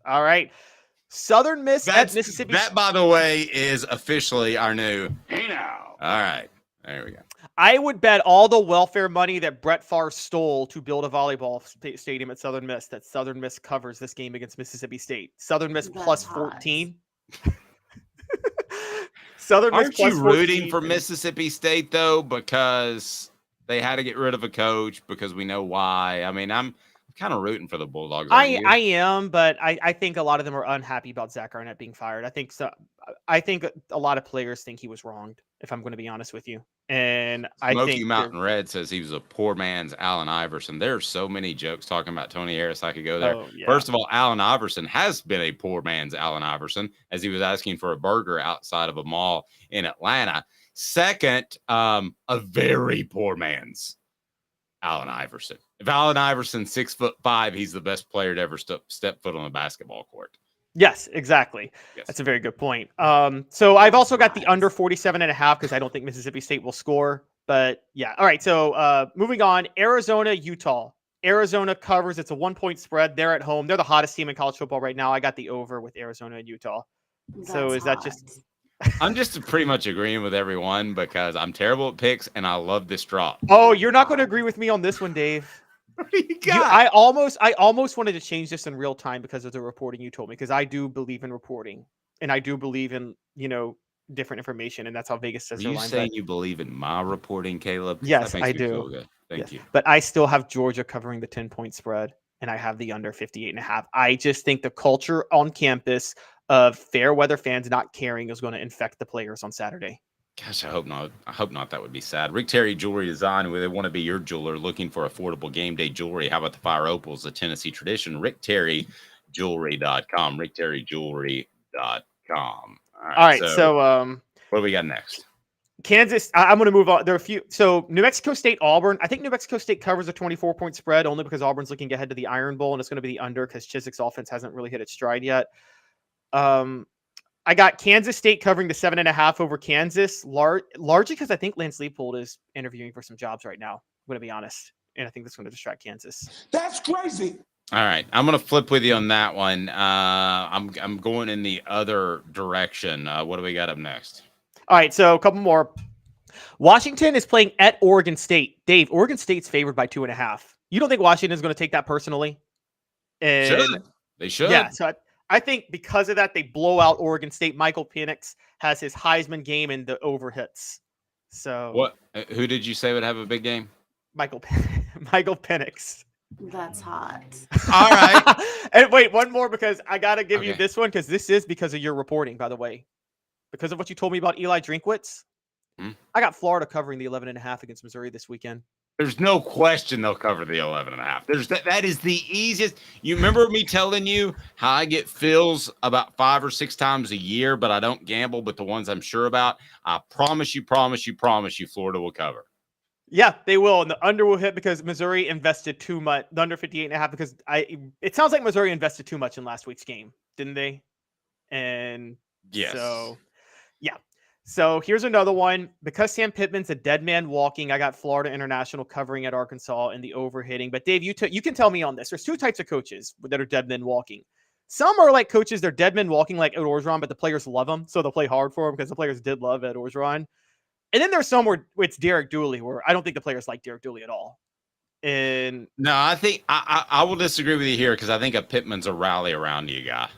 All right. Southern Miss at Mississippi. That, by the way, is officially our new hey now. All right. There we go. I would bet all the welfare money that Brett Favre stole to build a volleyball stadium at Southern Miss that Southern Miss covers this game against Mississippi State. Southern Miss plus 14. Southern Miss Aren't plus you 14. rooting for Mississippi State, though, because they had to get rid of a coach because we know why? I mean, I'm kind of rooting for the Bulldogs. I am, but I think a lot of them are unhappy about Zach Arnett being fired. I think a lot of players think he was wronged, if I'm going to be honest with you. And I Smoky think Mountain Red says he was a poor man's Allen Iverson. There are so many jokes talking about Tony Harris. I could go there. Oh, yeah. First of all, Allen Iverson has been a poor man's Allen Iverson as he was asking for a burger outside of a mall in Atlanta. Second, a very poor man's Allen Iverson. If Allen Iverson's 6'5", he's the best player to ever step foot on a basketball court. Yes, exactly. Yes. That's a very good point. So I've also got the under 47.5 because I don't think Mississippi State will score. But yeah. All right. So moving on, Arizona, Utah. Arizona covers. It's a 1-point spread. They're at home. They're the hottest team in college football right now. I got the over with Arizona and Utah. So is that just? I'm just pretty much agreeing with everyone because I'm terrible at picks and I love this drop. Oh, you're not going to agree with me on this one, Dave. What do you got? I almost wanted to change this in real time because of the reporting you told me, because I do believe in reporting and I do believe in, different information, and that's how Vegas says. Are you saying you believe in my reporting, Caleb? Yes, that makes I me do. Feel good. Thank you. But I still have Georgia covering the 10-point spread, and I have the under 58.5. I just think the culture on campus of fair weather fans not caring is going to infect the players on Saturday. Gosh, I hope not. I hope not. That would be sad. Rick Terry Jewelry Design, where they want to be your jeweler looking for affordable game day jewelry. How about the Fire Opals, the Tennessee tradition? RickTerryJewelry.com. RickTerryJewelry.com. All right. So what do we got next? Kansas. I'm going to move on. There are a few. So New Mexico State, Auburn. I think New Mexico State covers a 24-point spread only because Auburn's looking ahead to the Iron Bowl, and it's going to be the under because Chiswick's offense hasn't really hit its stride yet. I got Kansas State covering the 7.5 over Kansas, largely because I think Lance Leipold is interviewing for some jobs right now. I'm going to be honest, and I think that's going to distract Kansas. That's crazy. All right, I'm going to flip with you on that one. I'm going in the other direction. What do we got up next? All right, so a couple more. Washington is playing at Oregon State. Dave, Oregon State's favored by 2.5. You don't think Washington is going to take that personally? Should. They should. Yeah, so I think because of that, they blow out Oregon State. Michael Penix has his Heisman game and the over hits. So What? Who did you say would have a big game? Michael Penix. That's hot. All right. And wait, one more because I got to give you Okay. this one because this is because of your reporting, by the way. Because of what you told me about Eli Drinkwitz. I got Florida covering the 11.5 against Missouri this weekend. There's no question they'll cover the 11.5. That is the easiest. You remember me telling you how I get fills about 5 or 6 times a year, but I don't gamble, but the ones I'm sure about, I promise you, Florida will cover. Yeah, they will. And the under will hit because Missouri invested too much. The under 58.5 because it sounds like Missouri invested too much in last week's game, didn't they? And Yes. So, yeah. So here's another one. Because Sam Pittman's a dead man walking, I got Florida International covering at Arkansas and the overhitting. But Dave, you can tell me on this. There's 2 types of coaches that are dead men walking. Some are like coaches, they're dead men walking like Ed Orgeron, but the players love them, so they'll play hard for him because the players did love Ed Orgeron. And then there's some where it's Derek Dooley, where I don't think the players like Derek Dooley at all. And No, I think I will disagree with you here because I think a Pittman's a rally around you guy.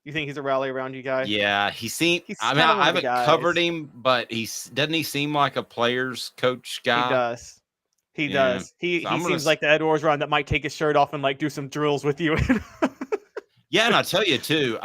you think he's a rally around you guy? Yeah, he seemed. He's I mean, kinda one I of the haven't guys. covered him, but doesn't he seem like a player's coach guy? He does. He Yeah. does. He So I'm gonna seems like the Ed Orgeron that might take his shirt off and like do some drills with you. Yeah, and I'll tell you too.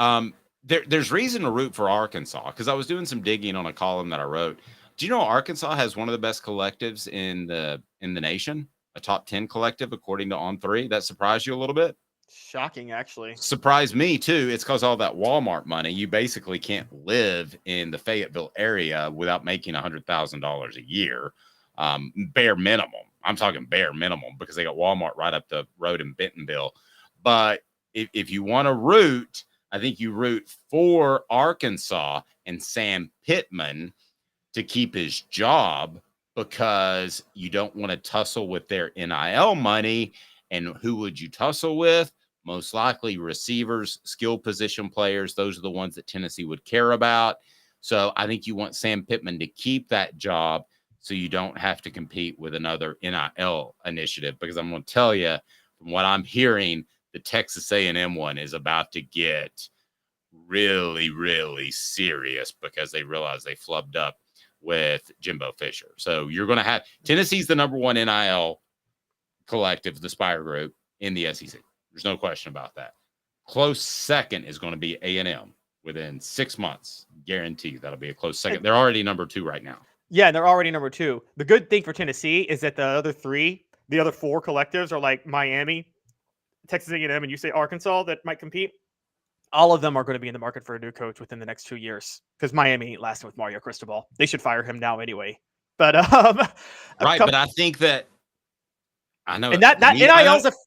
There's reason to root for Arkansas because I was doing some digging on a column that I wrote. Do you know Arkansas has one of the best collectives in the nation? A top 10 collective according to On3. That surprised you a little bit? Shocking, actually. Surprised me too. It's because all that Walmart money. You basically can't live in the Fayetteville area without making $100,000 a year, bare minimum. I'm talking bare minimum because they got Walmart right up the road in Bentonville. But if you want to root, I think you root for Arkansas and Sam Pittman to keep his job because you don't want to tussle with their NIL money. And who would you tussle with? Most likely receivers, skill position players. Those are the ones that Tennessee would care about. So I think you want Sam Pittman to keep that job so you don't have to compete with another NIL initiative. Because I'm going to tell you, from what I'm hearing, the Texas A&M one is about to get really, really serious because they realize they flubbed up with Jimbo Fisher. So you're going to have Tennessee's the number 1 NIL collective, the Spire Group in the SEC. There's no question about that. Close second is going to be A&M within 6 months. Guaranteed that'll be a close second. They're already number 2 right now. Yeah, they're already number 2. The good thing for Tennessee is that the other 4 collectives are like Miami, Texas A&M, and you say Arkansas that might compete. All of them are going to be in the market for a new coach within the next 2 years because Miami ain't lasting with Mario Cristobal. They should fire him now anyway. But right, but I think that I know, and that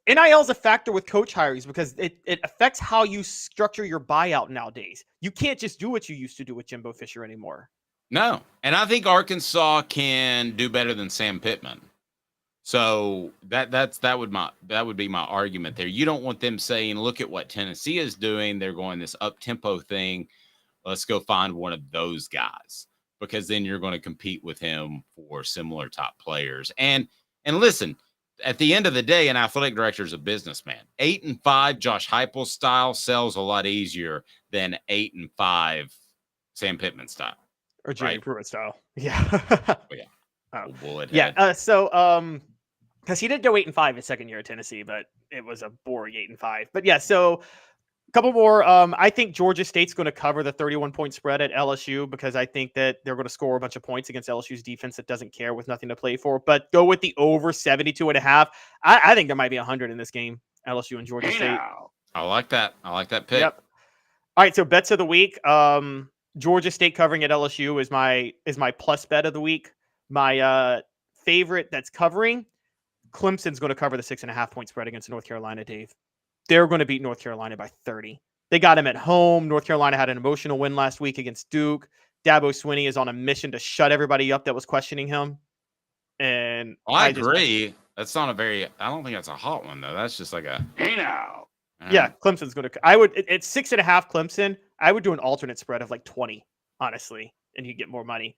NIL is a factor with coach hirings because it affects how you structure your buyout nowadays. You can't just do what you used to do with Jimbo Fisher anymore. No, and I think Arkansas can do better than Sam Pittman. So that would be my argument there. You don't want them saying, "Look at what Tennessee is doing. They're going this up tempo thing. Let's go find one of those guys," because then you're going to compete with him for similar top players. And listen, at the end of the day, an athletic director is a businessman. 8-5 Josh Heupel style sells a lot easier than 8-5 Sam Pittman style or Jerry Pruitt style. Yeah. So because he did go 8-5 his second year at Tennessee, but it was a boring 8-5. But yeah, so a couple more. I think Georgia State's going to cover the 31-point spread at LSU because I think that they're going to score a bunch of points against LSU's defense that doesn't care with nothing to play for. But go with the over 72.5. I think there might be 100 in this game. LSU and Georgia State. I like that. I like that pick. Yep. All right, so bets of the week. Georgia State covering at LSU is my plus bet of the week. My favorite that's covering. Clemson's going to cover the 6.5 point spread against North Carolina, Dave. They're going to beat North Carolina by 30. They got him at home. North Carolina had an emotional win last week against Duke. Dabo Swinney is on a mission to shut everybody up that was questioning him. And I agree. That's not I don't think that's a hot one, though. That's just like a, hey now. Yeah, Clemson's going to, it's 6.5 Clemson. I would do an alternate spread of like 20, honestly, and you get more money.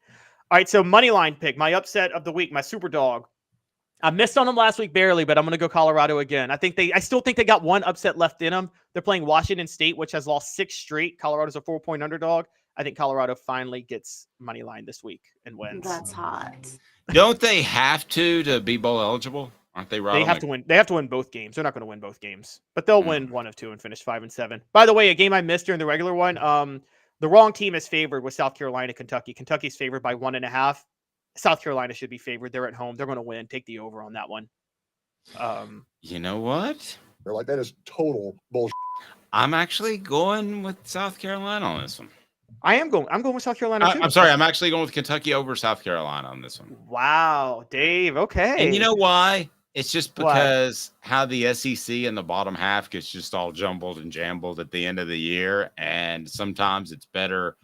All right, so money line pick, my upset of the week, my super dog. I missed on them last week barely, but I'm going to go Colorado again. I still think they got one upset left in them. They're playing Washington State, which has lost 6 straight. Colorado's a 4-point underdog. I think Colorado finally gets money line this week and wins. That's hot. Don't they have to be bowl eligible? Aren't they right? They have to win. They have to win both games. They're not going to win both games, but they'll win one of two and finish 5-7. By the way, a game I missed during the regular one. The wrong team is favored with South Carolina, Kentucky. Kentucky's favored by 1.5. South Carolina should be favored. They're at home. They're going to win. Take the over on that one. You know what? They're like, that is total bullshit. I'm actually going with South Carolina on this one. I'm going with South Carolina too. I'm sorry. I'm actually going with Kentucky over South Carolina on this one. Wow, Dave. Okay. And you know why? It's just because how the SEC in the bottom half gets just all jumbled and jambled at the end of the year. And sometimes it's better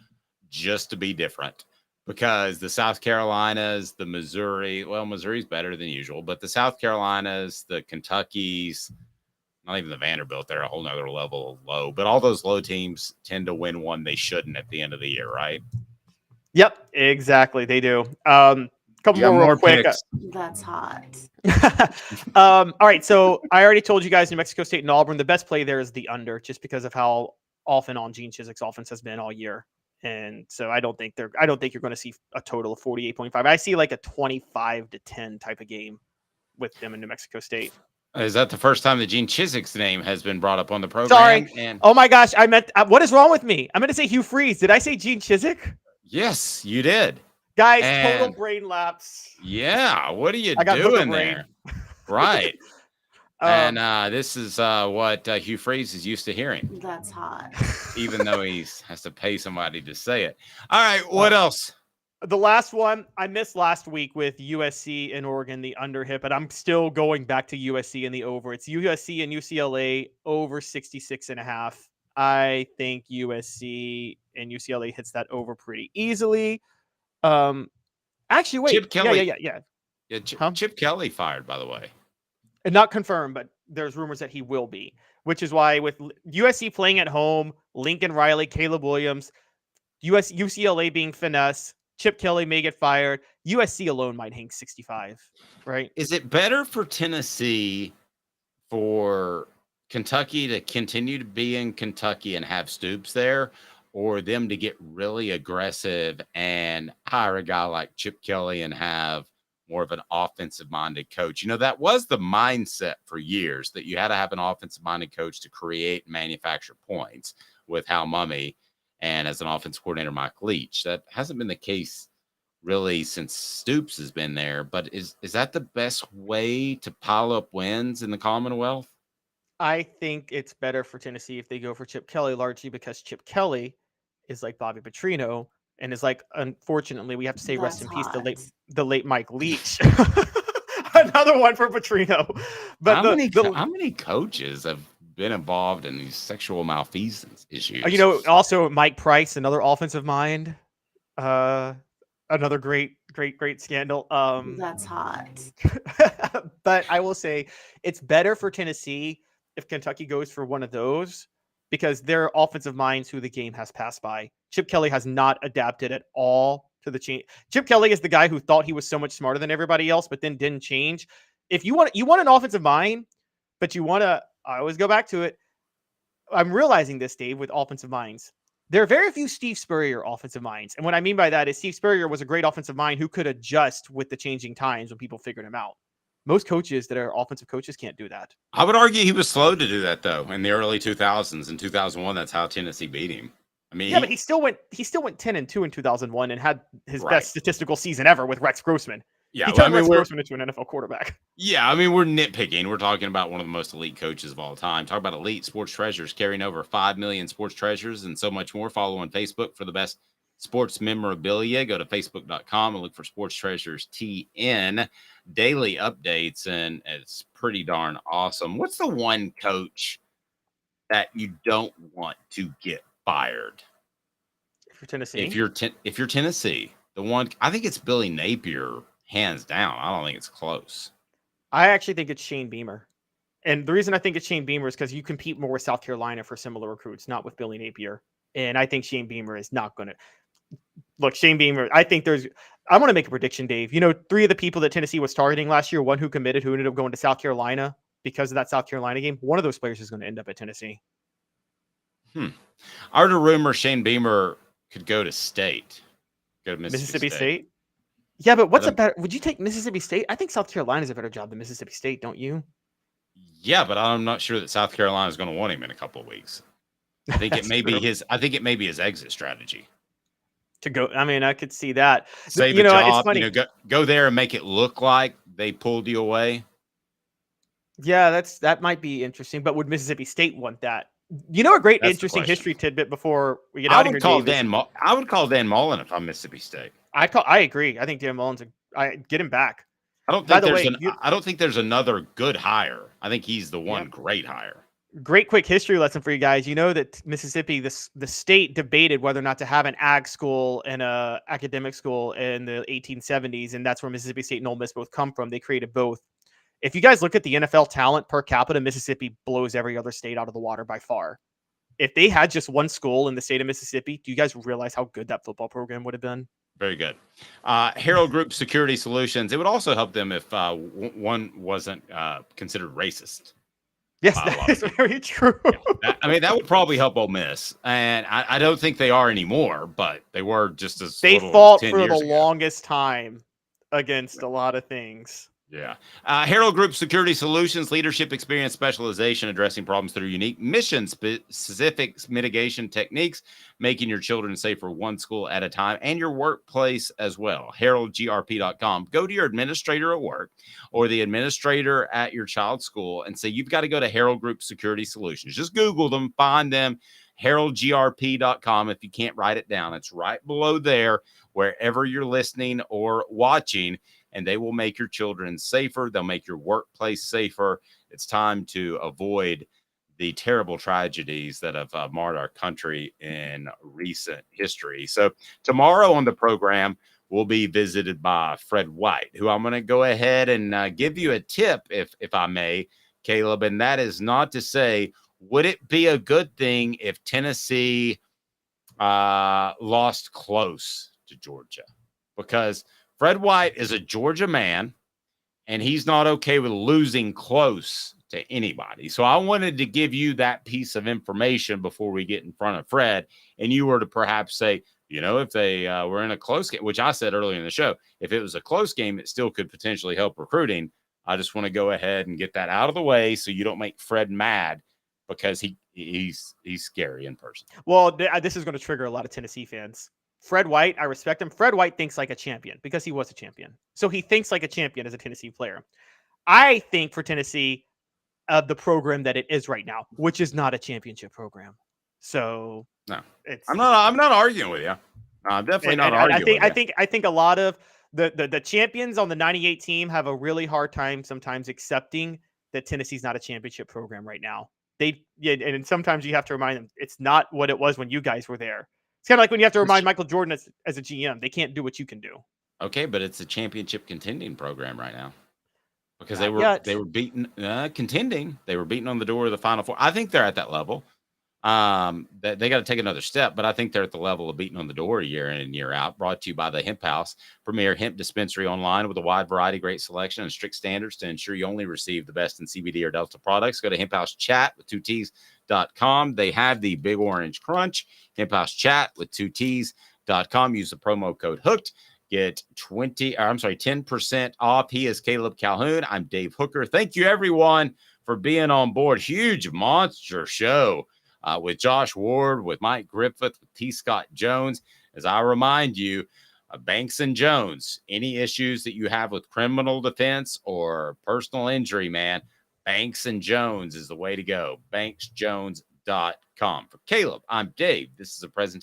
just to be different because the South Carolinas, the Missouri, well, Missouri's better than usual, but the South Carolinas, the Kentuckys, not even the Vanderbilt, they're a whole nother level of low, but all those low teams tend to win one they shouldn't at the end of the year, right? Yep, exactly. They do. Couple more real quick. That's hot. All right, so I already told you guys New Mexico State and Auburn. The best play there is the under, just because of how off and on Gene Chizik's offense has been all year. And so I don't think you're going to see a total of 48.5. I see like a 25-10 type of game with them in New Mexico State. Is that the first time that Gene Chizik's name has been brought up on the program? Sorry. And oh my gosh, I meant what is wrong with me? I meant to say Hugh Freeze. Did I say Gene Chizik? Yes, you did. Guys, And total brain lapse. yeah, what are you I got doing Hooker there? Right. And this is what Hugh Freeze is used to hearing, That's hot. even though he has to pay somebody to say it. All right, what else? The last one I missed last week with USC and Oregon, the under hit, but I'm still going back to USC and the over. It's USC and UCLA over 66.5. I think USC and UCLA hits that over pretty easily. Actually, wait. Chip Kelly. Yeah. Chip Kelly fired, by the way. And not confirmed, but there's rumors that he will be, which is why with USC playing at home, Lincoln Riley, Caleb Williams, UCLA being finesse, Chip Kelly may get fired. USC alone might hang 65, right? Is it better for Tennessee for Kentucky to continue to be in Kentucky and have Stoops there, or them to get really aggressive and hire a guy like Chip Kelly and have more of an offensive-minded coach? You know, that was the mindset for years, that you had to have an offensive-minded coach to create and manufacture points with Hal Mumme and as an offense coordinator, Mike Leach. That hasn't been the case really since Stoops has been there, but is that the best way to pile up wins in the Commonwealth? I think it's better for Tennessee if they go for Chip Kelly, largely because Chip Kelly is like Bobby Petrino and is like, unfortunately, we have to say rest in peace, the late Mike Leach. Another one for Petrino. But how many coaches have been involved in these sexual malfeasance issues? You know, also Mike Price, another offensive mind, another great scandal. That's hot. But I will say it's better for Tennessee if Kentucky goes for one of those, because they're offensive minds who the game has passed by. Chip Kelly has not adapted at all to the change. Chip Kelly is the guy who thought he was so much smarter than everybody else, but then didn't change. If you want an offensive mind, but you want to, I always go back to it. I'm realizing this, Dave, with offensive minds. There are very few Steve Spurrier offensive minds. And what I mean by that is Steve Spurrier was a great offensive mind who could adjust with the changing times when people figured him out. Most coaches that are offensive coaches can't do that. I would argue he was slow to do that, though, in the early 2000s. In 2001, that's how Tennessee beat him. I mean, but he still went 10-2 in 2001 and had his best statistical season ever with Rex Grossman. Yeah, he turned Rex Grossman into an NFL quarterback. Yeah, I mean, we're nitpicking. We're talking about one of the most elite coaches of all time. Talk about elite sports treasures, carrying over 5 million sports treasures and so much more. Follow on Facebook for the best sports memorabilia. Go to facebook.com and look for Sports Treasures TN. Daily updates, and it's pretty darn awesome. What's the one coach that you don't want to get fired? If you're Tennessee? If you're Tennessee, the one, I think it's Billy Napier, hands down. I don't think it's close. I actually think it's Shane Beamer. And the reason I think it's Shane Beamer is because you compete more with South Carolina for similar recruits, not with Billy Napier. And I think Shane Beamer is not going to look. Shane Beamer, I think I want to make a prediction, Dave. You know, 3 of the people that Tennessee was targeting last year, one who committed, who ended up going to South Carolina because of that South Carolina game. One of those players is going to end up at Tennessee. I heard a rumor Shane Beamer could go to state. Go to Mississippi State. Yeah, but what's a better? Would you take Mississippi State? I think South Carolina's a better job than Mississippi State, don't you? Yeah, but I'm not sure that South Carolina is going to want him in a couple of weeks. I think it may be his. I think it may be his exit strategy to go. I mean, I could see that. Save a job. It's funny. Go there and make it look like they pulled you away. Yeah, that might be interesting. But would Mississippi State want that? You know, a great interesting history tidbit before we get out of here. I would call Dan Mullen if I'm Mississippi State. I agree. I think Dan Mullen's get him back. I don't think there's another good hire. I think he's the one great hire. Great quick history lesson for you guys. You know that Mississippi, the state debated whether or not to have an ag school and a academic school in the 1870s, and that's where Mississippi State and Ole Miss both come from. They created both. If you guys look at the NFL talent per capita, Mississippi blows every other state out of the water by far. If they had just one school in the state of Mississippi, do you guys realize how good that football program would have been? Very good. Herald Group Security Solutions. It would also help them if one wasn't considered racist. Yes, that is very true. That would probably help Ole Miss. And I don't think they are anymore, but they were just as they fought for the longest time against a lot of things. Yeah. Herald Group Security Solutions, leadership experience, specialization, addressing problems through unique mission-specific mitigation techniques, making your children safer one school at a time, and your workplace as well. HeraldGRP.com. Go to your administrator at work or the administrator at your child's school and say, you've got to go to Herald Group Security Solutions. Just Google them, find them, HeraldGRP.com. If you can't write it down, it's right below there, wherever you're listening or watching. And they will make your children safer. They'll make your workplace safer. It's time to avoid the terrible tragedies that have marred our country in recent history. So tomorrow on the program, we'll be visited by Fred White, who I'm going to go ahead and give you a tip, if I may, Caleb. And that is not to say, would it be a good thing if Tennessee lost close to Georgia? Because Fred White is a Georgia man, and he's not okay with losing close to anybody. So I wanted to give you that piece of information before we get in front of Fred, and you were to perhaps say, if they were in a close game, which I said earlier in the show, if it was a close game, it still could potentially help recruiting. I just want to go ahead and get that out of the way so you don't make Fred mad because he's scary in person. Well, this is going to trigger a lot of Tennessee fans. Fred White, I respect him. Fred White thinks like a champion because he was a champion. So he thinks like a champion as a Tennessee player. I think for Tennessee, the program that it is right now, which is not a championship program. So no, I'm not arguing with you. No, I'm definitely not arguing. I think a lot of the champions on the 98 team have a really hard time sometimes accepting that Tennessee's not a championship program right now. And sometimes you have to remind them it's not what it was when you guys were there. It's kind of like when you have to remind Michael Jordan as a GM, they can't do what you can do. Okay, but it's a championship contending program right now because they were beaten contending. They were beaten on the door of the Final Four. I think they're at that level. They got to take another step, but I think they're at the level of beating on the door year in and year out. Brought to you by the Hemp House, premier hemp dispensary online with a wide variety, great selection, and strict standards to ensure you only receive the best in CBD or Delta products. Go to hemphousechat.com. They have the Big Orange Crunch. hemphousechat.com. Use the promo code HOOKED. Get 10% off. He is Caleb Calhoun. I'm Dave Hooker. Thank you, everyone, for being on board. Huge monster show. With Josh Ward, with Mike Griffith, with T. Scott Jones. As I remind you, Banks and Jones, any issues that you have with criminal defense or personal injury, man, Banks and Jones is the way to go. BanksJones.com. For Caleb, I'm Dave. This is a presentation.